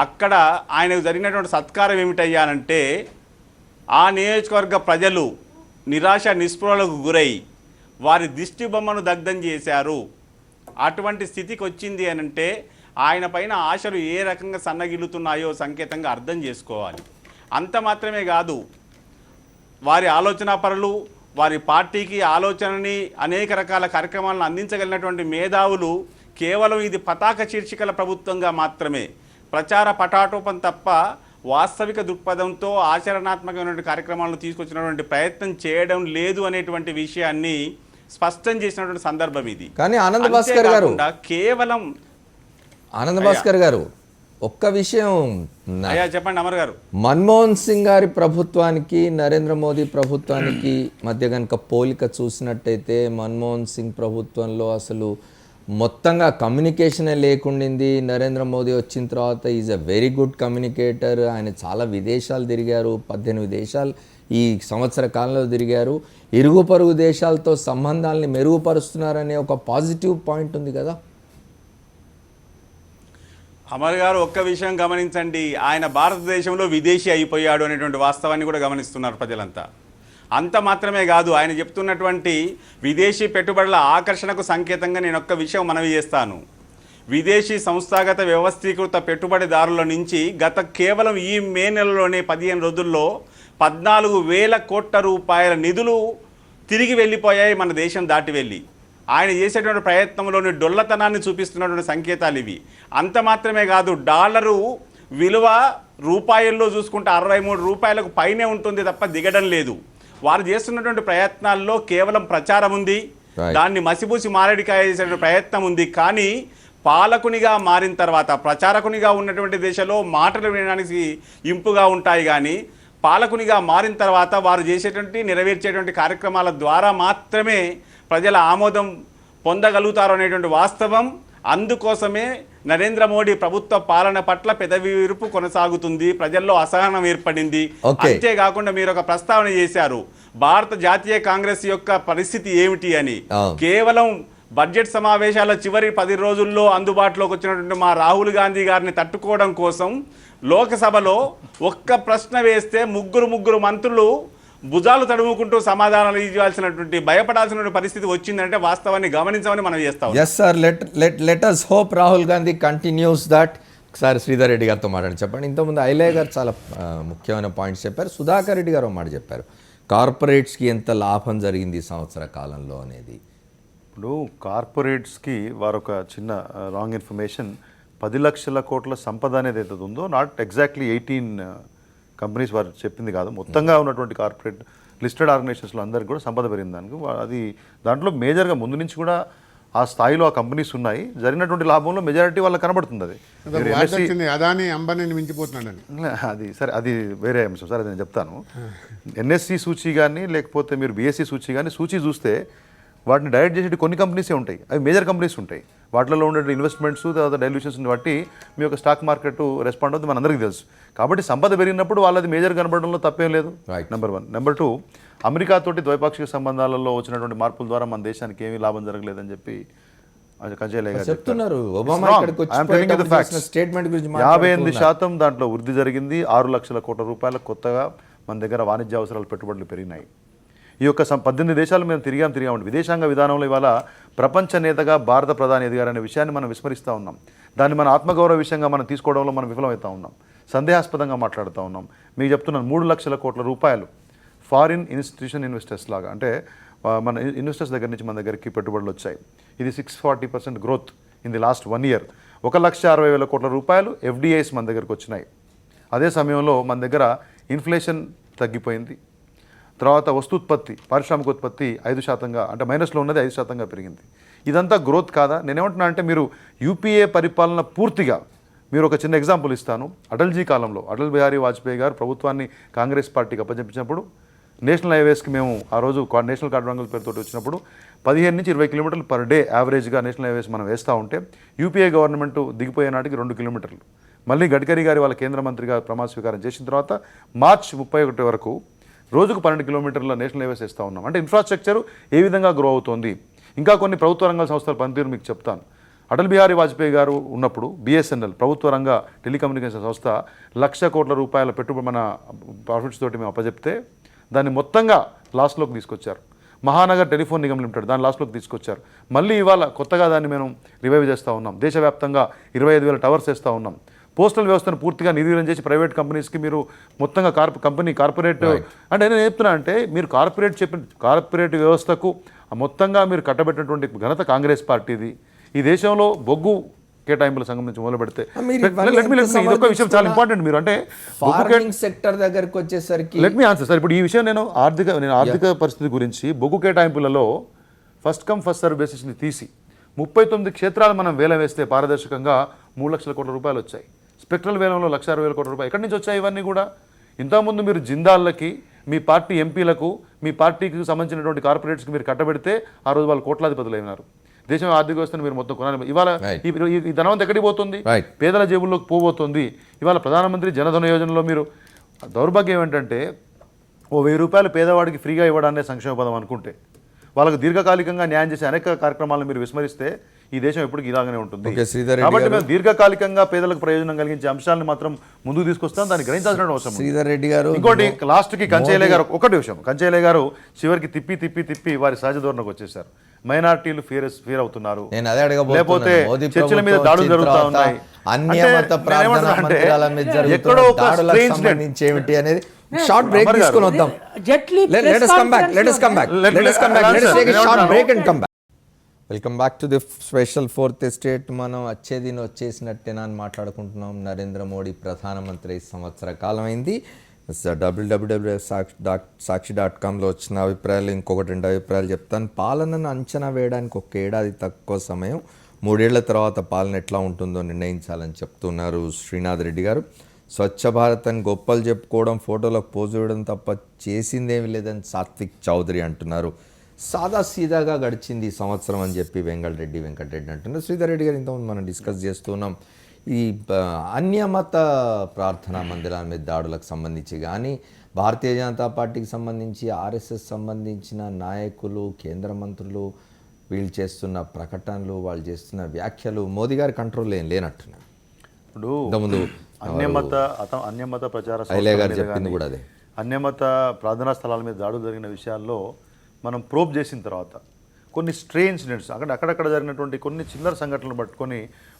S7: అక్కడ ఆయనకు జరిగినటువంటి సత్కారం ఏమిటయ్యానంటే, ఆ నియోజకవర్గ ప్రజలు నిరాశ నిస్పృహలకు గురై వారి దిష్టి బొమ్మను దగ్ధం చేశారు. అటువంటి స్థితికి వచ్చింది అనంటే ఆయన పైన ఆశలు ఏ రకంగా సన్నగిల్లుతున్నాయో సంకేతంగా అర్థం చేసుకోవాలి. అంత మాత్రమే కాదు, వారి ఆలోచనా పరులు, వారి పార్టీకి ఆలోచనని అనేక రకాల కార్యక్రమాలను అందించగలిగినటువంటి మేధావులు కేవలం ఇది పతాక శీర్షికల ప్రభుత్వంగా మాత్రమే, ప్రచార పటాటోపం తప్ప వాస్తవిక దృక్పథంతో ఆచరణాత్మకమైనటువంటి కార్యక్రమాలను తీసుకొచ్చినటువంటి ప్రయత్నం చేయడం లేదు అనేటువంటి విషయాన్ని స్పష్టం చేసినటువంటి సందర్భం ఇది.
S1: కానీ ఆనంద్ భాస్కర్ గారు,
S7: కేవలం
S1: ఆనంద్ భాస్కర్ గారు ఒక్క విషయం
S7: చెప్పండి అమర్ గారు.
S1: మన్మోహన్ సింగ్ గారి ప్రభుత్వానికి నరేంద్ర మోదీ ప్రభుత్వానికి మధ్య కనుక పోలిక చూసినట్టయితే, మన్మోహన్ సింగ్ ప్రభుత్వంలో అసలు మొత్తంగా కమ్యూనికేషనే లేకుండింది. నరేంద్ర మోదీ వచ్చిన తర్వాత is a very good communicator. ఆయన చాలా విదేశాలు తిరిగారు, 18 దేశాలు ఈ సంవత్సర కాలంలో తిరిగారు. ఇరుగు పొరుగు దేశాలతో సంబంధాలని మెరుగుపరుస్తున్నారనే ఒక పాజిటివ్ పాయింట్ ఉంది కదా.
S7: అమర్ గారు, ఒక్క విషయం గమనించండి, ఆయన భారతదేశంలో విదేశీ అయిపోయాడు అనేటువంటి వాస్తవాన్ని కూడా గమనిస్తున్నారు ప్రజలంతా. అంత మాత్రమే కాదు, ఆయన చెప్తున్నటువంటి విదేశీ పెట్టుబడుల ఆకర్షణకు సంకేతంగా నేను ఒక్క విషయం మనవి చేస్తాను. విదేశీ సంస్థాగత వ్యవస్థీకృత పెట్టుబడిదారుల నుంచి గత కేవలం ఈ మే నెలలోనే 15 రోజుల్లో 14,000 కోట్ల రూపాయల నిధులు తిరిగి వెళ్ళిపోయాయి మన దేశం దాటి వెళ్ళి. ఆయన చేసేటువంటి ప్రయత్నంలోని డొల్లతనాన్ని చూపిస్తున్నటువంటి సంకేతాలు ఇవి. అంత మాత్రమే కాదు, డాలరు విలువ రూపాయల్లో చూసుకుంటే 63 రూపాయలకు పైనే ఉంటుంది తప్ప దిగడం లేదు. వారు చేస్తున్నటువంటి ప్రయత్నాల్లో కేవలం ప్రచారం ఉంది, దాన్ని మసిబూసి మారేడికాయ చేసే ప్రయత్నం ఉంది. కానీ పాలకునిగా మారిన తర్వాత, ప్రచారకునిగా ఉన్నటువంటి దేశంలో మాటలు వినడానికి ఇంపుగా ఉంటాయి, కానీ పాలకునిగా మారిన తర్వాత వారు చేసేటువంటి నెరవేర్చేటువంటి కార్యక్రమాల ద్వారా మాత్రమే ప్రజల ఆమోదం పొందగలుగుతారు అనేటువంటి వాస్తవం. అందుకోసమే నరేంద్ర మోడీ ప్రభుత్వ పాలన పట్ల పెదవి విరుపు కొనసాగుతుంది, ప్రజల్లో అసహనం ఏర్పడింది. అంతేకాకుండా మీరు ఒక ప్రస్తావన చేశారు, భారత జాతీయ కాంగ్రెస్ యొక్క పరిస్థితి ఏమిటి అని. కేవలం బడ్జెట్ సమావేశాల చివరి 10 రోజుల్లో అందుబాటులోకి వచ్చినటువంటి మా రాహుల్ గాంధీ గారిని తట్టుకోవడం కోసం లోకసభలో ఒక్క ప్రశ్న వేస్తే ముగ్గురు మంత్రులు భుజాలు తడుముకుంటూ సమాధానాలు ఇవ్వాల్సినటువంటి, భయపడాల్సిన పరిస్థితి వచ్చిందంటే వాస్తవాన్ని గమనించమని మనం చేస్తాం.
S1: Yes sir, let us hope Rahul Gandhi continues that. ఒకసారి శ్రీధర్ రెడ్డి గారితో మాట్లాడి చెప్పండి. ఇంతకుముందు ఐలయ్య గారు చాలా ముఖ్యమైన పాయింట్స్ చెప్పారు. సుధాకర్ రెడ్డి గారు మాట చెప్పారు, కార్పొరేట్స్కి ఎంత లాభం జరిగింది ఈ సంవత్సర కాలంలో అనేది.
S5: ఇప్పుడు కార్పొరేట్స్కి వారు ఒక చిన్న రాంగ్ ఇన్ఫర్మేషన్, 10 లక్షల కోట్ల సంపద అనేది ఏదైతే ఉందో, నాట్ ఎగ్జాక్ట్లీ 18 కంపెనీస్ వారు చెప్పింది కాదు, మొత్తంగా ఉన్నటువంటి కార్పొరేట్ లిస్టెడ్ ఆర్గనైజేషన్స్లో అందరికీ కూడా సంపద పెరిగింది. దానికి అది దాంట్లో మేజర్గా ముందు నుంచి కూడా ఆ స్థాయిలో ఆ కంపెనీస్ ఉన్నాయి. జరిగినటువంటి లాభంలో మెజారిటీ వాళ్ళకి కనబడుతుంది. అది మీరు
S3: వార్త
S5: NSE
S3: వచ్చింది అదాని అంబానీని మించిపోతున్నాడని.
S5: అది సరే, అది వేరే అంశం సార్, అది నేను చెప్తాను. NSE సూచీ కానీ లేకపోతే మీరు BSE సూచీ కానీ సూచీ చూస్తే వాటిని డైరెక్ట్ చేసేటి కొన్ని కంపెనీసే ఉంటాయి, అవి మేజర్ కంపెనీస్ ఉంటాయి. వాటిలో ఉండే ఇన్వెస్ట్మెంట్స్ తర్వాత డైల్యూషన్స్ని బట్టి మీ యొక్క స్టాక్ మార్కెట్ రెస్పాండ్ అవుతుంది మనందరికీ తెలుసు. కాబట్టి సంపద పెరిగినప్పుడు వాళ్ళది మేజర్ కనబడడంలో తప్పేం లేదు. నెంబర్ 1. నెంబర్ 2, అమెరికాతోటి ద్వైపాక్షిక సంబంధాలలో వచ్చినటువంటి మార్పుల ద్వారా మన దేశానికి ఏమీ లాభం జరగలేదని చెప్పి కంచేలే గారు
S1: చెప్తున్నారు. Obama
S5: It's wrong.
S1: ఇక్కడికి వచ్చి
S5: I'm telling you the
S1: పెట్టినప్పుడు
S5: facts.
S1: చేసిన స్టేట్మెంట్ గురించి
S5: 58% దాంట్లో వృద్ధి జరిగింది. 6 లక్షల కోట్ల రూపాయల కొత్తగా మన దగ్గర వాణిజ్య అవసరాలు పెట్టుబడులు పెరిగినాయి. ఈ యొక్క 18 దేశాలు మేము తిరిగాము. విదేశాంగ విధానంలో ఇవాళ ప్రపంచ నేతగా భారత ప్రధాని ఎదిగారనే విషయాన్ని మనం విస్మరిస్తూ ఉన్నాం. దాన్ని మన ఆత్మగౌరవ విషయంగా మనం తీసుకోవడంలో మనం విఫలమవుతూ ఉన్నాం. సందేహాస్పదంగా మాట్లాడుతూ ఉన్నాం. మీకు చెప్తున్నాను, 3 లక్షల కోట్ల రూపాయలు ఫారిన్ ఇన్స్టిట్యూషన్ ఇన్వెస్టర్స్ లాగా, అంటే మన ఇన్వెస్టర్స్ దగ్గర నుంచి మన దగ్గరికి పెట్టుబడులు వచ్చాయి. ఇది 640% growth in the last 1 year. 1,60,000 కోట్ల రూపాయలు FDIs మన దగ్గరకు వచ్చినాయి. అదే సమయంలో మన దగ్గర ఇన్ఫ్లేషన్ తగ్గిపోయింది. తర్వాత వస్తూత్పత్తి, పారిశ్రామికోత్పత్తి 5%, అంటే మైనస్లో ఉన్నది 5% పెరిగింది. ఇదంతా గ్రోత్ కాదా? నేనేమంటున్నా అంటే మీరు UPA పరిపాలన పూర్తిగా, మీరు ఒక చిన్న ఎగ్జాంపుల్ ఇస్తాను. అటల్జీ కాలంలో అటల్ బిహారీ వాజ్పేయి గారు ప్రభుత్వాన్ని కాంగ్రెస్ పార్టీకి అప్పచెప్పించినప్పుడు నేషనల్ హైవేస్కి మేము ఆ రోజు నేషనల్ కార్డు పేరుతో వచ్చినప్పుడు 15 నుంచి 20 కిలోమీటర్లు పర్ డే యావరేజ్గా నేషనల్ హైవేస్ మనం వేస్తూ ఉంటే UPA గవర్నమెంట్ దిగిపోయే నాటికి 2 కిలోమీటర్లు. మళ్ళీ గడ్కరీ గారి వాళ్ళ కేంద్ర మంత్రిగా ప్రమాణ స్వీకారం చేసిన తర్వాత మార్చి 31 వరకు రోజుకు 12 కిలోమీటర్ల నేషనల్ హైవేస్ వేస్తూ ఉన్నాం. అంటే ఇన్ఫ్రాస్ట్రక్చర్ ఏ విధంగా గ్రో అవుతోంది. ఇంకా కొన్ని ప్రభుత్వ రంగ సంస్థల పనితీరు మీకు చెప్తాను. అటల్ బిహారీ వాజ్పేయి గారు ఉన్నప్పుడు BSNL ప్రభుత్వ రంగ టెలికమ్యూనికేషన్ సంస్థ 1,00,000 కోట్ల రూపాయల పెట్టుబడి మన ప్రాఫిట్స్ తోటి మేము అప్పచెప్తే దాన్ని మొత్తంగా లాస్లోకి తీసుకొచ్చారు. మహానగర్ టెలిఫోన్ నిగమ్ లిమిటెడ్ దాన్ని లాస్లోకి తీసుకొచ్చారు. మళ్ళీ ఇవాళ కొత్తగా దాన్ని మేము రివైవ్ చేస్తూ ఉన్నాం. దేశవ్యాప్తంగా 25,000 టవర్స్ వేస్తూ ఉన్నాం. పోస్టల్ వ్యవస్థను పూర్తిగా నిర్వీర్యం చేసి ప్రైవేట్ కంపెనీస్కి మీరు మొత్తంగా కార్పొరేట్ అంటే నేను చెప్తున్నా అంటే మీరు కార్పొరేట్ వ్యవస్థకు మొత్తంగా మీరు కట్టబెట్టినటువంటి ఘనత కాంగ్రెస్ పార్టీది. ఈ దేశంలో బొగ్గు కేటాయింపుల సంఘం నుంచి మొదలు పెడితే ఇదొక విషయం చాలా ఇంపార్టెంట్. మీరు అంటే
S1: ఫార్మింగ్ సెక్టర్ దగ్గరికి వచ్చేసరికి
S5: లెట్ మీ ఆన్సర్ సార్. ఇప్పుడు ఈ విషయం నేను ఆర్థిక పరిస్థితి గురించి బొగ్గు కేటాయింపులలో ఫస్ట్ కమ్ ఫస్ట్ సర్వ్ బేసిస్ని తీసి 39 క్షేత్రాలు మనం వేలం వేస్తే పారదర్శకంగా 3 లక్షల కోట్ల రూపాయలు వచ్చాయి. స్పెక్ట్రల్ వేలంలో 1,60,000 కోట్ల రూపాయలు ఎక్కడి నుంచి వచ్చాయి? ఇవన్నీ కూడా ఇంతకుముందు మీరు జిందాళ్ళకి, మీ పార్టీ ఎంపీలకు, మీ పార్టీకి సంబంధించినటువంటి కార్పొరేట్స్కి మీరు కట్టబెడితే ఆ రోజు వాళ్ళు కోట్లాధిపతులు అయినారు. దేశం ఆర్థిక వ్యవస్థను మీరు మొత్తం కొనాలి. ఇవాళ ఈ ధనవంత ఎక్కడికి పోతుంది? పేదల జేబుల్లోకి పోబోతుంది. ఇవాళ ప్రధానమంత్రి జనధన యోజనలో మీరు దౌర్భాగ్యం ఏంటంటే ఓ 1,000 రూపాయలు పేదవాడికి ఫ్రీగా ఇవ్వడాన్ని సంక్షేమ పదం అనుకుంటే వాళ్ళకు దీర్ఘకాలికంగా న్యాయం చేసే అనేక కార్యక్రమాలను మీరు విస్మరిస్తే ఈ దేశం ఎప్పటికీ ఇలాగనే ఉంటుంది. కాబట్టి మేము దీర్ఘకాలికంగా పేదలకు ప్రయోజనం కలిగించే అంశాలను మాత్రం ముందుకు తీసుకొస్తాం. దాన్ని గ్రహించాల్సిన అవసరం.
S1: శ్రీధర్ రెడ్డి గారు
S5: ఇంకోటి లాస్ట్కి కంచేలే గారు ఒకటి విషయం, కంచేలే గారు చివరికి తిప్పి వారి సహజ ధోరణకు వచ్చేసారు. మైనారిటీలు ఫీర్ అవుతున్నారు, లేకపోతే చర్చల మీద దాడులు జరుగుతూ ఉన్నాయి. ఎక్కడో ఒక
S1: ఏమిటి అనేది షార్ట్ బ్రేక్ తీసుకొని వద్దాం. Welcome back to the special 4th estate. మనం వచ్చేది వచ్చేసినట్టేనా అని మాట్లాడుకుంటున్నాం. నరేంద్ర మోడీ ప్రధానమంత్రి సంవత్సర కాలం అయింది. www.sakshi.comలో వచ్చిన అభిప్రాయాలు ఇంకొకటి 2 అభిప్రాయాలు చెప్తాను. పాలనను అంచనా వేయడానికి 1 ఏడాది తక్కువ సమయం, 3 ఏళ్ల తర్వాత పాలన ఎట్లా ఉంటుందో నిర్ణయించాలని చెప్తున్నారు శ్రీనాథ్ రెడ్డి గారు. స్వచ్ఛ భారత్ అని గొప్పలు చెప్పుకోవడం, ఫోటోలకు పోజు ఇవ్వడం తప్ప చేసిందేమీ లేదని సాత్విక్ చౌదరి అంటున్నారు. సాదా సీదాగా గడిచింది ఈ సంవత్సరం అని చెప్పి వెంకటరెడ్డి అంటున్నారు. శ్రీధర్ రెడ్డి గారు ఇంతకుముందు మనం డిస్కస్ చేస్తున్నాం ఈ అన్యమత ప్రార్థనా మందిరాల మీద దాడులకు సంబంధించి కానీ, భారతీయ జనతా పార్టీకి సంబంధించి, RSS సంబంధించిన నాయకులు, కేంద్ర మంత్రులు వీళ్ళు చేస్తున్న ప్రకటనలు, వాళ్ళు చేస్తున్న వ్యాఖ్యలు మోదీ గారి కంట్రోల్ ఏం లేనట్టున్నారు.
S5: ఇప్పుడు అన్యమత ప్రచార
S1: చెప్పింది కూడా అదే.
S5: అన్యమత ప్రార్థనా స్థలాల మీద దాడులు జరిగిన విషయాల్లో మనం ప్రోబ్ చేసిన తర్వాత కొన్ని స్ట్రేంజ్ ఇన్సిడెంట్స్ అక్కడక్కడ జరిగినటువంటి కొన్ని చిల్లర సంఘటనలు పట్టుకొని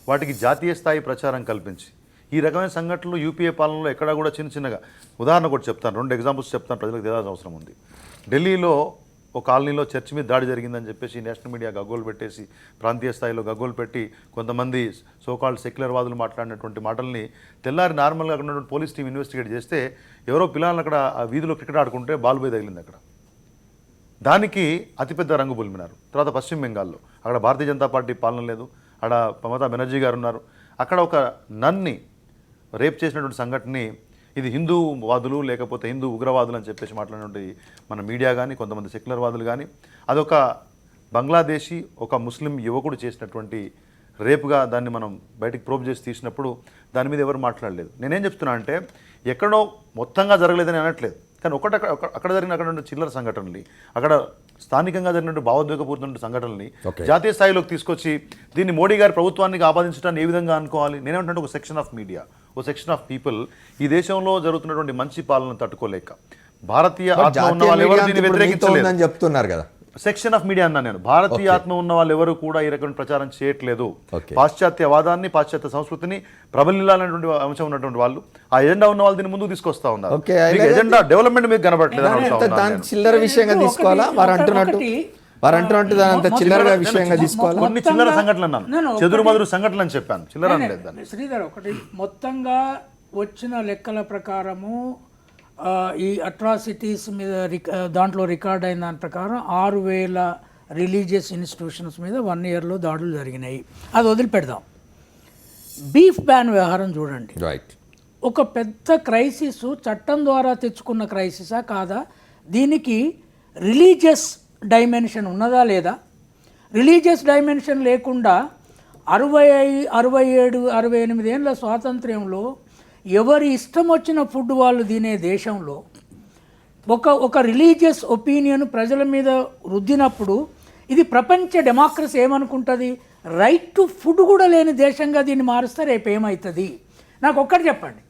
S5: వాటికి జాతీయ స్థాయి ప్రచారం కల్పించి ఈ రకమైన సంఘటనలు UPA పాలనలో ఎక్కడా కూడా చిన్నగా ఉదాహరణ కూడా చెప్తాను. 2 ఎగ్జాంపుల్స్ చెప్తాను, ప్రజలకు తెలియాల్సిన అవసరం ఉంది. ఢిల్లీలో ఒక కాలనీలో చర్చ్ మీద దాడి జరిగిందని చెప్పేసి నేషనల్ మీడియా గగ్గోలు పెట్టేసి, ప్రాంతీయ స్థాయిలో గగ్గోలు పెట్టి కొంతమంది సోకాల్డ్ సెక్యులర్ వాదులు మాట్లాడినటువంటి మాటల్ని తెల్లారి నార్మల్గా అక్కడ ఉన్నటువంటి పోలీస్ టీం ఇన్వెస్టిగేట్ చేస్తే ఎవరో పిల్లలు అక్కడ ఆ వీధిలో క్రికెట్ ఆడుకుంటే బాల్ పోయి తగిలింది. అక్కడ దానికి అతిపెద్ద రంగు పులిమినారు. తర్వాత పశ్చిమ బెంగాల్లో అక్కడ భారతీయ జనతా పార్టీ పాలన లేదు, అక్కడ మమతా బెనర్జీ గారు ఉన్నారు. అక్కడ ఒక నన్ని రేప్ చేసినటువంటి సంఘటనని ఇది హిందూవాదులు లేకపోతే హిందూ ఉగ్రవాదులు అని చెప్పేసి మాట్లాడినటువంటి మన మీడియా కానీ కొంతమంది సెక్యులర్ వాదులు కానీ అదొక బంగ్లాదేశీ ఒక ముస్లిం యువకుడు చేసినటువంటి రేపుగా దాన్ని మనం బయటికి ప్రోబ్ చేసి తీసినప్పుడు దాని మీద ఎవరు మాట్లాడలేదు. నేనేం చెప్తున్నా అంటే ఎక్కడో మొత్తంగా జరగలేదని అనట్లేదు, కానీ అక్కడ జరిగిన అక్కడ చిల్లర సంఘటనలు, అక్కడ స్థానికంగా జరిగినట్టు భావోద్వేగపూరిత సంఘటనల్ని జాతీయ స్థాయిలోకి తీసుకొచ్చి దీన్ని మోడీ గారి ప్రభుత్వానికి ఆపాదించడాన్ని ఏ విధంగా అనుకోవాలి? నేనేమంటే ఒక సెక్షన్ ఆఫ్ మీడియా, ఒక సెక్షన్ ఆఫ్ పీపుల్ ఈ దేశంలో జరుగుతున్నటువంటి మంచి పాలన తట్టుకోలేక భారతీయ ఆత్మ ఉన్న వాళ్ళు ఎవరు దీన్ని వ్యతిరేకించలేదు
S1: చెప్తున్నారు కదా.
S5: సెక్షన్ ఆఫ్ మీడియా అన్నా నేను. భారతీయ ఆత్మ ఉన్న వాళ్ళు ఎవరు కూడా ఈ రకమైన ప్రచారం చేయట్లేదు. పాశ్చాత్యవాదాన్ని పాశ్చాత్య సంస్కృతిని ప్రబలిల్లాలనేటువంటి అంశం ఉన్నటువంటి వాళ్ళు, ఆ ఎజెండా ఉన్న వాళ్ళు దీన్ని ముందుకు తీసుకొస్తా ఉన్నారు. ఎజెండా డెవలప్మెంట్ మీకు కనబడట్లేదు.
S1: చిల్లర విషయంగా తీసుకోవాలా వారు అంటున్నట్టు దాని అంత చిల్లర విషయంగా తీసుకోవాలా?
S5: కొన్ని చిల్లర సంఘటనలు అన్నాను, చెదురుమదురు సంఘటనలు అని చెప్పాను, చిల్లర అనలేదు.
S4: శ్రీధర్, ఒకటి మొత్తంగా వచ్చిన లెక్కల ప్రకారము ఈ అట్రాసిటీస్ మీద దాంట్లో రికార్డ్ అయిన దాని ప్రకారం 6,000 రిలీజియస్ ఇన్స్టిట్యూషన్స్ మీద 1 yearలో దాడులు జరిగినాయి. అది వదిలిపెడదాం. బీఫ్ బ్యాన్ వ్యవహారం చూడండి.
S1: రైట్,
S4: ఒక పెద్ద క్రైసిస్ చట్టం ద్వారా తెచ్చుకున్న క్రైసిసా కాదా? దీనికి రిలీజియస్ డైమెన్షన్ ఉన్నదా లేదా? రిలీజియస్ డైమెన్షన్ లేకుండా 67, 68 ఏళ్ళ స్వాతంత్ర్యంలో ఎవరి ఇష్టం వచ్చిన ఫుడ్ వాళ్ళు తినే దేశంలో ఒక రిలీజియస్ ఒపీనియన్ ప్రజల మీద రుద్దినప్పుడు ఇది ప్రపంచ డెమోక్రసీ ఏమనుకుంటుంది? రైట్ టు ఫుడ్ కూడా లేని దేశంగా దీన్ని మారుస్తే రేపు ఏమవుతుంది? నాకు ఒక్కటి చెప్పండి.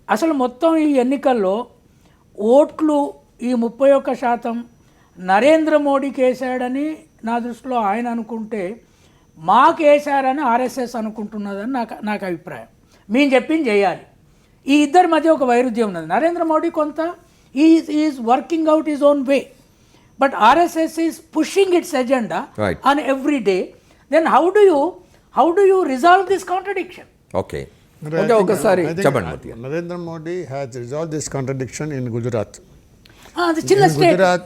S4: అసలు మొత్తం ఈ ఎన్నికల్లో ఓట్లు ఈ 31% నరేంద్ర మోడీకి వేశాడని నా దృష్టిలో ఆయన అనుకుంటే, మాకు వేశారని ఆర్ఎస్ఎస్ అనుకుంటున్నదని నాకు అభిప్రాయం. మేము చెప్పింది చేయాలి. ఈ ఇద్దరి మధ్య ఒక వైరుధ్యం ఉన్నది. నరేంద్ర మోడీ కొంత is working out his own way, but RSS is pushing its agenda on every day. Then how do you resolve this contradiction?
S1: Okay, ఒకసారి చెప్పండి.
S3: Narendra Modi has resolve this contradiction in Gujarat.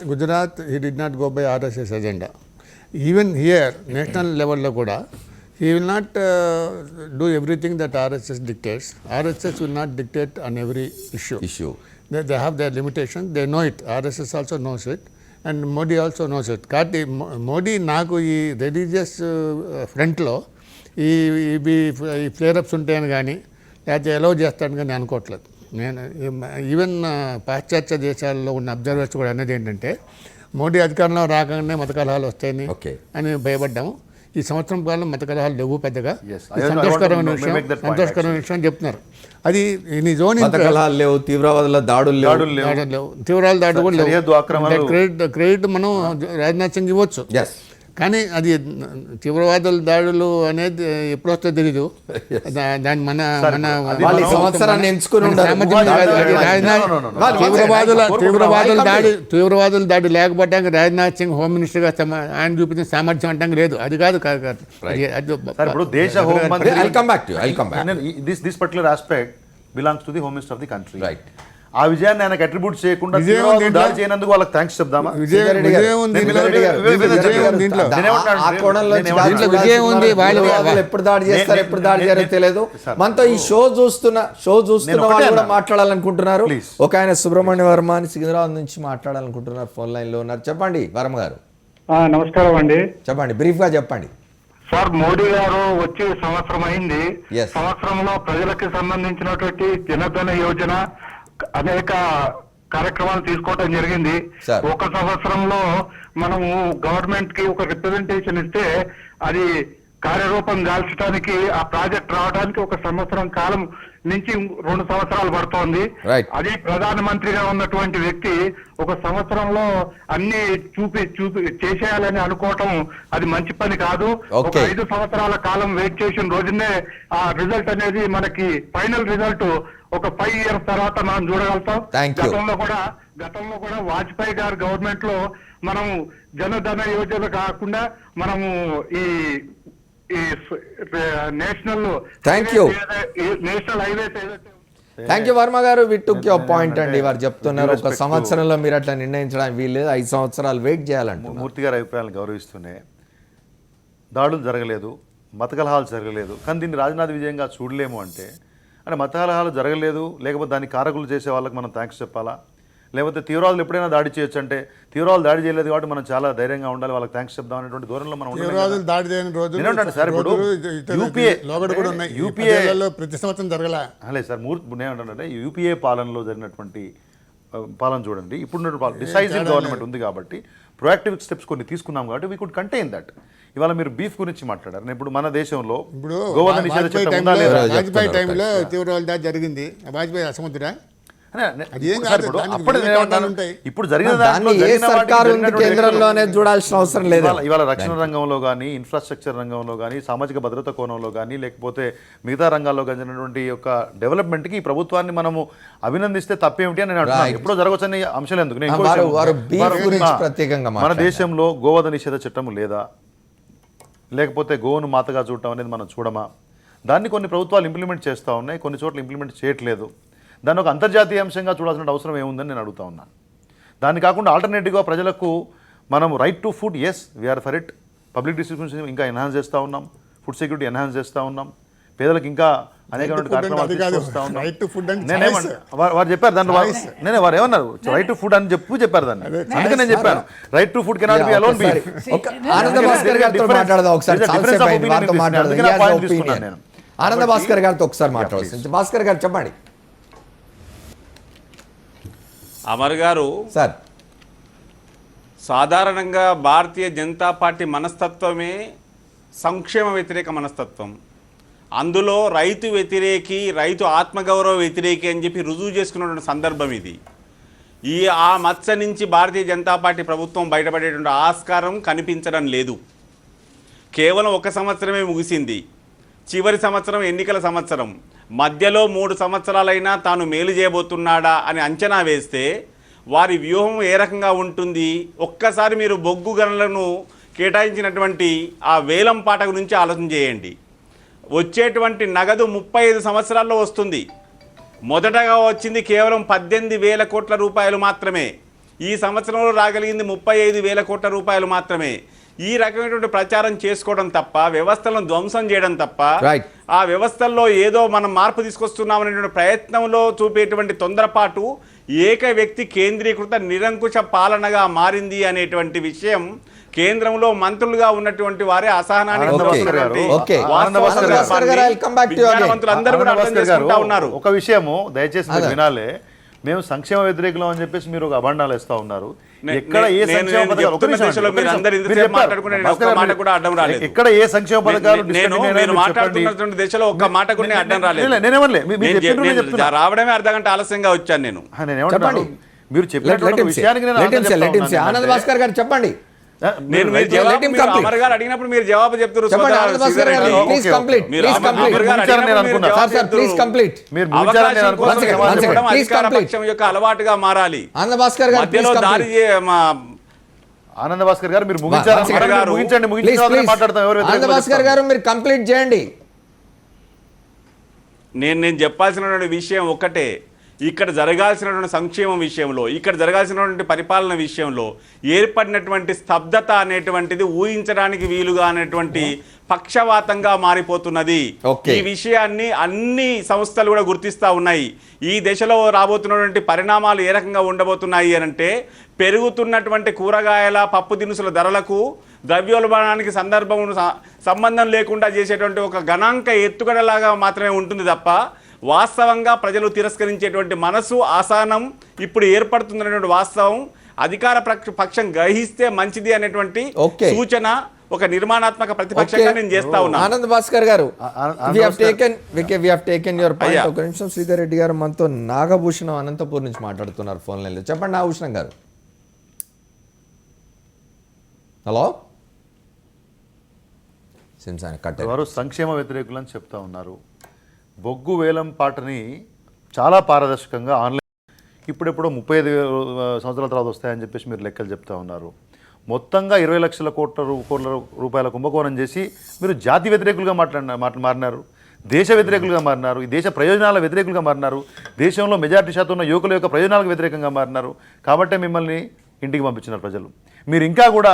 S3: Gujarat, he did not go by RSS agenda. Even here, national level lo kuda, he will not do everything that RSS dictates. RSS will not dictate on every issue. They have their limitations. They know it. RSS also knows it, and Modi also knows it. Kati Modi naaku ee religious front lo ee flare-ups untayani gaani లేకపోతే ఎలో చేస్తాను కానీ అనుకోవట్లేదు. నేను ఈవెన్ పాశ్చాత్య దేశాల్లో ఉన్న అబ్జర్వర్స్ కూడా అనేది ఏంటంటే, మోడీ అధికారంలో రాగానే మత కలహాలు వస్తాయని అని భయపడ్డాము. ఈ సంవత్సరం కాలం మత కలహాలు లేవు పెద్దగా. సంతోషకరమైన విషయం చెప్తున్నారు. అది
S1: కలహాలు లేవు, తీవ్రవాదుల దాడులు
S3: లేవు, తీవ్రవాద దాడులు కూడా లేవు. క్రెడిట్ మనం రాజ్నాథ్ సింగ్ ఇవ్వచ్చు, కానీ అది తీవ్రవాదుల దాడులు అనేది ఎప్పుడు వస్తుందో తెలీదు. దాని మన
S1: సంవత్సరాన్ని ఎంచుకుని
S3: తీవ్రవాదుల దాడి లేకపోవడానికి రాజ్నాథ్ సింగ్ హోమ్ మినిస్టర్గా ఆయన చూపించిన సామర్థ్యం అంటే లేదు. అది కాదు.
S5: ఇప్పుడు దేశ హోమ్ మంత్రి this particular aspect belongs to the home minister of the country. Right. ఆ విజయాన్ని ఆయనకు అట్రిబ్యూట్ చేయకుండా దాడి చేయనందుకు వాళ్ళకి థ్యాంక్స్ చెప్దామా?
S1: ఎప్పుడు దాడి చేస్తారు, ఎప్పుడు దాడి చేయాలో తెలియదు. మనతో ఈ షో చూస్తున్న వాళ్ళు కూడా మాట్లాడాలనుకుంటున్నారు. ఒక ఆయన సుబ్రహ్మణ్య వర్మ అని సికింద్రాబాద్ నుంచి మాట్లాడాలనుకుంటున్నారు, ఫోన్ లైన్ లో ఉన్నారు. చెప్పండి వర్మ గారు.
S8: నమస్కారం అండి.
S1: చెప్పండి, బ్రీఫ్ గా చెప్పండి.
S8: సార్, మోడీ గారు వచ్చి సంవత్సరం అయింది. సంవత్సరంలో ప్రజలకు సంబంధించినటువంటి జనధన యోజన అనేక కార్యక్రమాలు తీసుకోవడం జరిగింది. ఒక సంవత్సరంలో మనము గవర్నమెంట్ కి ఒక రిప్రజెంటేషన్ ఇస్తే అది కార్యరూపం దాల్చడానికి, ఆ ప్రాజెక్ట్ రావడానికి 1 సంవత్సరం కాలం నుంచి 2 సంవత్సరాలు పడుతోంది. అదే ప్రధానమంత్రిగా ఉన్నటువంటి వ్యక్తి 1 సంవత్సరంలో అన్ని చూపి చేసేయాలని అనుకోవటం అది మంచి పని కాదు. ఒక 5 సంవత్సరాల కాలం వెయిట్ చేసిన రోజునే ఆ రిజల్ట్ అనేది మనకి ఫైనల్ రిజల్ట్ ఒక 5 years తర్వాత మనం చూడగలుగుతాం. గతంలో కూడా వాజ్పేయి గారి గవర్నమెంట్ లో మనం జనధన యోజన కాకుండా మనము ఈ నేషనల్ హైవేస్ ఏదైతే
S1: థ్యాంక్ యూ వర్మ గారు. వి టుక్ యువర్ పాయింట్ అండి. వారు చెప్తున్నారు ఒక సంవత్సరంలో మీరు అట్లా నిర్ణయించడానికి వీల్లేదు, 5 సంవత్సరాలు వెయిట్ చేయాలంటున్నారు.
S5: మూర్తి గారి అభిప్రాయాలను గౌరవిస్తూనే దాడులు జరగలేదు, మత కలహాలు జరగలేదు, కానీ దీన్ని రాజనాథ్ విజయంగా చూడలేము అంటే మత కలహాలు జరగలేదు, లేకపోతే దాన్ని కారకులు చేసే వాళ్ళకి మనం థ్యాంక్స్ చెప్పాలా? లేకపోతే తీవ్రవాదులు ఎప్పుడైనా దాడి చేయొచ్చు అంటే తీవ్రవాదులు దాడి చేయలేదు కాబట్టి మనం చాలా ధైర్యంగా ఉండాలి, వాళ్ళకి థ్యాంక్స్ చెప్దాం అనేటువంటి ధోరణిలో మనం
S3: తీవ్రవాదులు దాడి చేయని రోజు
S5: సార్. ఇప్పుడు యూపీఏ
S3: ప్రతి సంవత్సరం జరగలే
S5: లేదు సార్. ఏమంటానంటే యూపీఏ పాలనలో జరిగినటువంటి పాలన చూడండి, ఇప్పుడు డిసైజివ్ గవర్నమెంట్ ఉంది కాబట్టి ప్రొయాక్టివ్ స్టెప్స్ కొన్ని తీసుకున్నాం కాబట్టి వీ కుడ్ కంటైన్ దట్. ఇవాళ మీరు బీఫ్ గురించి మాట్లాడారు. ఇప్పుడు మన దేశంలో
S3: ఇప్పుడు
S5: గోవధ నిషేధ చట్టం ఉందా లేదా?
S3: వాజ్పేయి టైంలో తీవ్రవాద దాడి జరిగింది. వాజ్పేయి అసమర్థుడా?
S5: ఇప్పుడు జరిగిన
S1: కేంద్రంలోనే చూడాల్సిన అవసరం లేదు.
S5: ఇవాళ రక్షణ రంగంలో కానీ, ఇన్ఫ్రాస్ట్రక్చర్ రంగంలో కానీ, సామాజిక భద్రత కోణంలో కానీ, లేకపోతే మిగతా రంగాల్లో జరిగినటువంటి యొక్క డెవలప్మెంట్కి ఈ ప్రభుత్వాన్ని మనము అభినందిస్తే తప్పేమిటి అని నేను అంటున్నాను. ఎప్పుడో జరగవచ్చని అంశాలు ఎందుకు? మన దేశంలో గోవధ నిషేధ చట్టం లేదా, లేకపోతే గోవును మాతగా చూడటం అనేది మనం చూడమా? దాన్ని కొన్ని ప్రభుత్వాలు ఇంప్లిమెంట్ చేస్తూ ఉన్నాయి, కొన్ని చోట్ల ఇంప్లిమెంట్ చేయట్లేదు. దాన్ని ఒక అంతర్జాతీయ అంశంగా చూడాల్సిన అవసరం ఏముందని నేను అడుగుతా ఉన్నాను. దాన్ని కాకుండా ఆల్టర్నేటివ్గా ప్రజలకు మనం right to food, yes we're for it, public distribution ఇంకా ఎన్హాన్స్ చేస్తూ ఉన్నాం, ఫుడ్ సెక్యూరిటీ ఎన్హాన్స్ చేస్తూ ఉన్నాం, పేదలకు ఇంకా అనేకమైన కార్యక్రమాలు తీసుకొస్తా ఉన్నాం. వారు చెప్పారు దాంట్లో, వారు ఏమన్నారు రైట్ టు ఫుడ్ అని చెప్పారు దాన్ని, అందుకే నేను చెప్పాను right to food cannot be alone be.
S1: Ananda Bhaskar గారితో మాట్లాడదాం ఒకసారి. ఆనంద భాస్కర్ గారితో ఒకసారి మాట్లాడాల్సింది. భాస్కర్ గారు చెప్పండి.
S7: అమర్ గారు
S1: సార్,
S7: సాధారణంగా భారతీయ జనతా పార్టీ మనస్తత్వమే సంక్షేమ వ్యతిరేక మనస్తత్వం. అందులో రైతు వ్యతిరేకి, రైతు ఆత్మగౌరవ వ్యతిరేకి అని చెప్పి రుజువు చేసుకున్నటువంటి సందర్భం ఇది. ఆ మచ్చ నుంచి భారతీయ జనతా పార్టీ ప్రభుత్వం బయటపడేటువంటి ఆస్కారం కనిపించడం లేదు. కేవలం 1 సంవత్సరమే ముగిసింది. చివరి సంవత్సరం ఎన్నికల సంవత్సరం. మధ్యలో 3 సంవత్సరాలైనా తాను మేలు చేయబోతున్నాడా అని అంచనా వేస్తే వారి వ్యూహం ఏ రకంగా ఉంటుంది? ఒక్కసారి మీరు బొగ్గు గనులను కేటాయించినటువంటి ఆ వేలం పాట గురించి ఆలోచన చేయండి. వచ్చేటువంటి నగదు 35 సంవత్సరాల్లో వస్తుంది. మొదటగా వచ్చింది కేవలం 18,000 కోట్ల రూపాయలు మాత్రమే. ఈ సంవత్సరంలో రాగలిగింది 35,000 కోట్ల రూపాయలు మాత్రమే. ఈ రకమైనటువంటి ప్రచారం చేసుకోవడం తప్ప, వ్యవస్థలను ధ్వంసం చేయడం తప్ప, ఆ వ్యవస్థల్లో ఏదో మనం మార్పు తీసుకొస్తున్నామనేటువంటి ప్రయత్నంలో చూపేటువంటి తొందరపాటు ఏక వ్యక్తి కేంద్రీకృత నిరంకుశ పాలనగా మారింది అనేటువంటి విషయం కేంద్రంలో మంత్రులుగా ఉన్నటువంటి వారే అసహనాన్ని ఉన్నారు.
S5: ఒక విషయము దయచేసి వినాలే, మేము సంక్షేమ వ్యతిరేకులం అని చెప్పేసి మీరు ఒక అభండాలు ఇస్తా ఉన్నారు. ఎక్కడ ఏ సంక్షేమ పథకాలు ఎక్కడ ఏ సంక్షేమ పథకాలు
S7: రావడమే అర్ధగంట ఆలస్యంగా వచ్చాను నేను.
S5: మీరు చెప్పినటువంటి విషయానికి
S1: ఆనంద్ భాస్కర్ గారు చెప్పండి.
S7: అమర్ గారు అడిగినప్పుడు మీరు జవాబు చెప్తారు. అలవాటుగా మారాలి.
S1: ఆనంద్ భాస్కర్ గారు
S5: మీరు ముగించండి.
S1: ఆనంద్ భాస్కర్ గారు మీరు కంప్లీట్ చేయండి.
S7: నేను చెప్పాల్సినటువంటి విషయం ఒక్కటే. ఇక్కడ జరగాల్సినటువంటి సంక్షేమం విషయంలో, ఇక్కడ జరగాల్సినటువంటి పరిపాలన విషయంలో ఏర్పడినటువంటి స్తబ్దత అనేటువంటిది ఊహించడానికి వీలుగా అనేటువంటి పక్షవాతంగా మారిపోతున్నది. ఈ విషయాన్ని అన్ని సంస్థలు కూడా గుర్తిస్తూ ఉన్నాయి. ఈ దశలో రాబోతున్నటువంటి పరిణామాలు ఏ రకంగా ఉండబోతున్నాయి అనంటే, పెరుగుతున్నటువంటి కూరగాయల, పప్పు దినుసుల ధరలకు ద్రవ్యోల్బణానికి సంబంధం లేకుండా చేసేటువంటి ఒక గణాంక ఎత్తుగడలాగా మాత్రమే ఉంటుంది తప్ప వాస్తవంగా ప్రజలు తిరస్కరించేటువంటి మనసు, ఆసనం ఇప్పుడు ఏర్పడుతుందనేటువంటి వాస్తవం అధికార పక్షం గ్రహిస్తే మంచిది అనేటువంటి సూచన ఒక నిర్మాణాత్మక ప్రతిపక్షంగా నేను చేస్తా ఉన్నా.
S1: ఆనంద్ భాస్కర్ గారు, ఒక నిమిషం. శ్రీధర్ రెడ్డి గారు మనతో నాగభూషణం అనంతపూర్ నుంచి మాట్లాడుతున్నారు ఫోన్ లైన్లో. చెప్పండి నాగభూషణం గారు. హలో.
S5: వారు సంక్షేమ వ్యతిరేకులు అని చెప్తా ఉన్నారు. బొగ్గు వేలం పాటని చాలా పారదర్శకంగా ఆన్లైన్ ఇప్పుడెప్పుడో 35 సంవత్సరాల తర్వాత వస్తాయని చెప్పేసి మీరు లెక్కలు చెప్తా ఉన్నారు. మొత్తంగా 20 లక్షల కోట్ల రూపాయల కుంభకోణం చేసి మీరు జాతి వ్యతిరేకులుగా మారినారు. దేశ వ్యతిరేకులుగా మారినారు, ఈ దేశ ప్రయోజనాల వ్యతిరేకులుగా మారినారు, దేశంలో మెజారిటీ శాతం ఉన్న యువకుల యొక్క ప్రయోజనాలకు వ్యతిరేకంగా మారినారు. కాబట్టే మిమ్మల్ని ఇంటికి పంపించినారు ప్రజలు. మీరు ఇంకా కూడా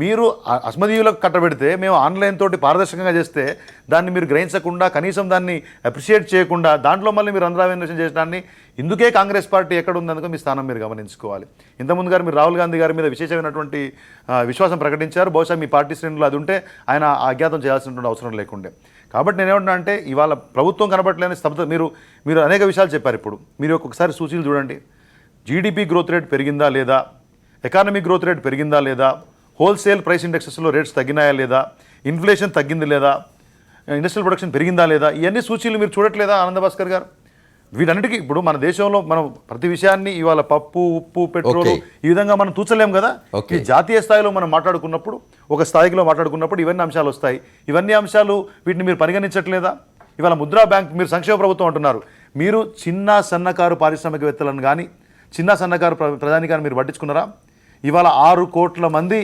S5: మీరు అస్మదీయులకు కట్టబెడితే, మేము ఆన్లైన్ తోటి పారదర్శకంగా చేస్తే దాన్ని మీరు గ్రహించకుండా, కనీసం దాన్ని అప్రిషియేట్ చేయకుండా దాంట్లో మళ్ళీ మీరు రంధ్రాన్వేషణ చేసడాన్ని, ఇందుకే కాంగ్రెస్ పార్టీ ఎక్కడ ఉందనుకో మీ స్థానం మీరు గమనించుకోవాలి. ఇంతకుముందు గారు మీరు రాహుల్ గాంధీ గారి మీద విశేషమైనటువంటి విశ్వాసం ప్రకటించారు. బహుశా మీ పార్టీ శ్రేణులు అది ఉంటే ఆయన అజ్ఞాతం చేయాల్సినటువంటి అవసరం లేకుండే. కాబట్టి నేనేమంటున్నా అంటే, ఇవాళ ప్రభుత్వం కనబడలేని స్తబ్దత. మీరు అనేక విషయాలు చెప్పారు. ఇప్పుడు మీరు ఒక్కొక్కసారి సూచీలు చూడండి. జీడిపి గ్రోత్ రేట్ పెరిగిందా లేదా, ఎకానమిక్ గ్రోత్ రేట్ పెరిగిందా లేదా, హోల్సేల్ ప్రైస్ ఇండెక్సెస్లో రేట్స్ తగ్గినాయా లేదా, ఇన్ఫ్లేషన్ తగ్గింది లేదా, ఇండస్ట్రియల్ ప్రొడక్షన్ పెరిగిందా లేదా, ఇవన్నీ సూచీలు మీరు చూడట్లేదా ఆనంద భాస్కర్ గారు? వీటన్నిటికీ ఇప్పుడు మన దేశంలో మనం ప్రతి విషయాన్ని ఇవాళ పప్పు, ఉప్పు, పెట్రోల్ ఈ విధంగా మనం తూచలేం కదా. ఈ జాతీయ స్థాయిలో మనం మాట్లాడుకున్నప్పుడు, ఒక స్థాయిలో మాట్లాడుకున్నప్పుడు ఇవన్నీ అంశాలు వస్తాయి. ఇవన్నీ అంశాలు వీటిని మీరు పరిగణించట్లేదా? ఇవాళ ముద్రా బ్యాంక్, మీరు సంక్షేమ ప్రభుత్వం అంటున్నారు. మీరు చిన్న సన్నకారు పారిశ్రామికవేత్తలను కానీ, చిన్న సన్నకారు ప్రధానికాన్ని మీరు పట్టించుకున్నారా? ఇవాళ 6 కోట్ల మంది,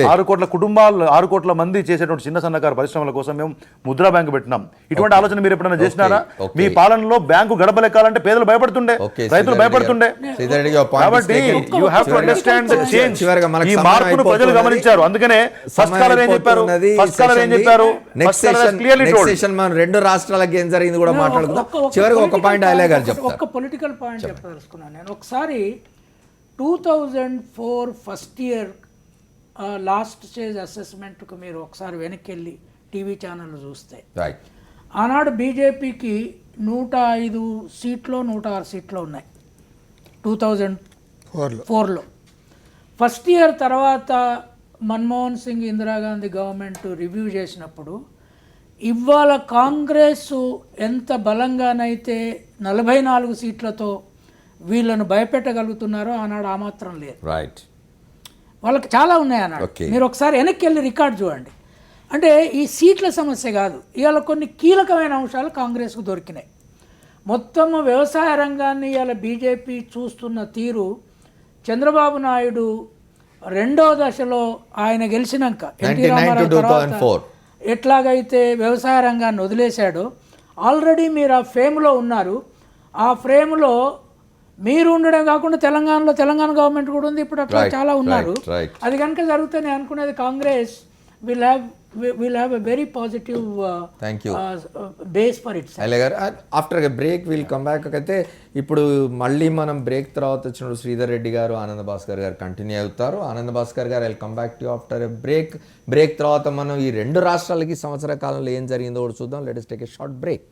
S5: 6 కోట్ల కుటుంబాలు, 6 కోట్ల మంది చేసేటువంటి చిన్న సన్నకారు పరిశ్రమల కోసం మేము ముద్రా బ్యాంకు పెట్టినాం. ఇటువంటి ఆలోచన మీరు ఎప్పుడైనా చేసినారా? మీ పాలనలో బ్యాంకు గడపలెక్కాలంటే పేదలు భయపడుతుండే, రైతులు భయపడుతుండే. కాబట్టి you have to understand the change. ఈ మార్పును ప్రజలు గమనించారు. అందుకనే ఫస్ట్ కాలర్ ఏం చెప్పారు,
S1: నెక్స్ట్ సెషన్ మనం 2 రాష్ట్రాలకు ఏం జరిగింది కూడా మాట్లాడుకుందాం. చివరికి ఒక పాయింట్ అయ్యలే గారు చెప్తారు.
S4: ఒక పొలిటికల్ పాయింట్ చెప్పదలుచుకున్నాను నేను. ఒకసారి 2004 ఫస్ట్ ఇయర్ లాస్ట్ స్టేజ్ అసెస్మెంట్కు మీరు ఒకసారి వెనక్కి వెళ్ళి టీవీ ఛానల్ చూస్తే, ఆనాడు బీజేపీకి 105 సీట్లు 106 సీట్లు ఉన్నాయి 2004లో. ఫస్ట్ ఇయర్ తర్వాత మన్మోహన్ సింగ్, ఇందిరాగాంధీ గవర్నమెంట్ రివ్యూ చేసినప్పుడు, ఇవాళ కాంగ్రెస్ ఎంత బలంగానైతే 44 సీట్లతో వీళ్ళను భయపెట్టగలుగుతున్నారో ఆనాడు ఆ మాత్రం లేదు.
S1: రైట్,
S4: వాళ్ళకి చాలా ఉన్నాయి అన్నాడు. మీరు ఒకసారి వెనక్కి వెళ్ళి రికార్డ్ చూడండి. అంటే ఈ సీట్ల సమస్య కాదు, ఇవాళ కొన్ని కీలకమైన అంశాలు కాంగ్రెస్కు దొరికినాయి. మొత్తం వ్యవసాయ రంగాన్ని ఇవాళ బీజేపీ చూస్తున్న తీరు, చంద్రబాబు నాయుడు 2వ దశలో ఆయన గెలిచినాక ఎన్టీ రామారావు తర్వాత ఎట్లాగైతే వ్యవసాయ రంగాన్ని వదిలేశాడో, ఆల్రెడీ మీరు ఆ ఫ్రేమ్లో ఉన్నారు. ఆ ఫ్రేమ్లో మీరు ఉండడం కాకుండా తెలంగాణ గవర్నమెంట్ కూడా ఉంది. ఇప్పుడు అట్లా చాలా ఉన్నారు. అది కనుక జరిగితే నేను అనుకునేది Congress will have a very positive base for it's.
S1: After a break will come back. అయితే ఇప్పుడు మళ్ళీ మనం బ్రేక్ తర్వాత వచ్చినప్పుడు శ్రీధర్ రెడ్డి గారు, ఆనంద భాస్కర్ గారు కంటిన్యూ అవుతారు. ఆనంద భాస్కర్ గారు I come back to after a break. Break తర్వాత మనం ఈ 2 రాష్ట్రాలకి సంవత్సర కాలంలో ఏం జరిగిందో కూడా చూద్దాం. Let us take a short break.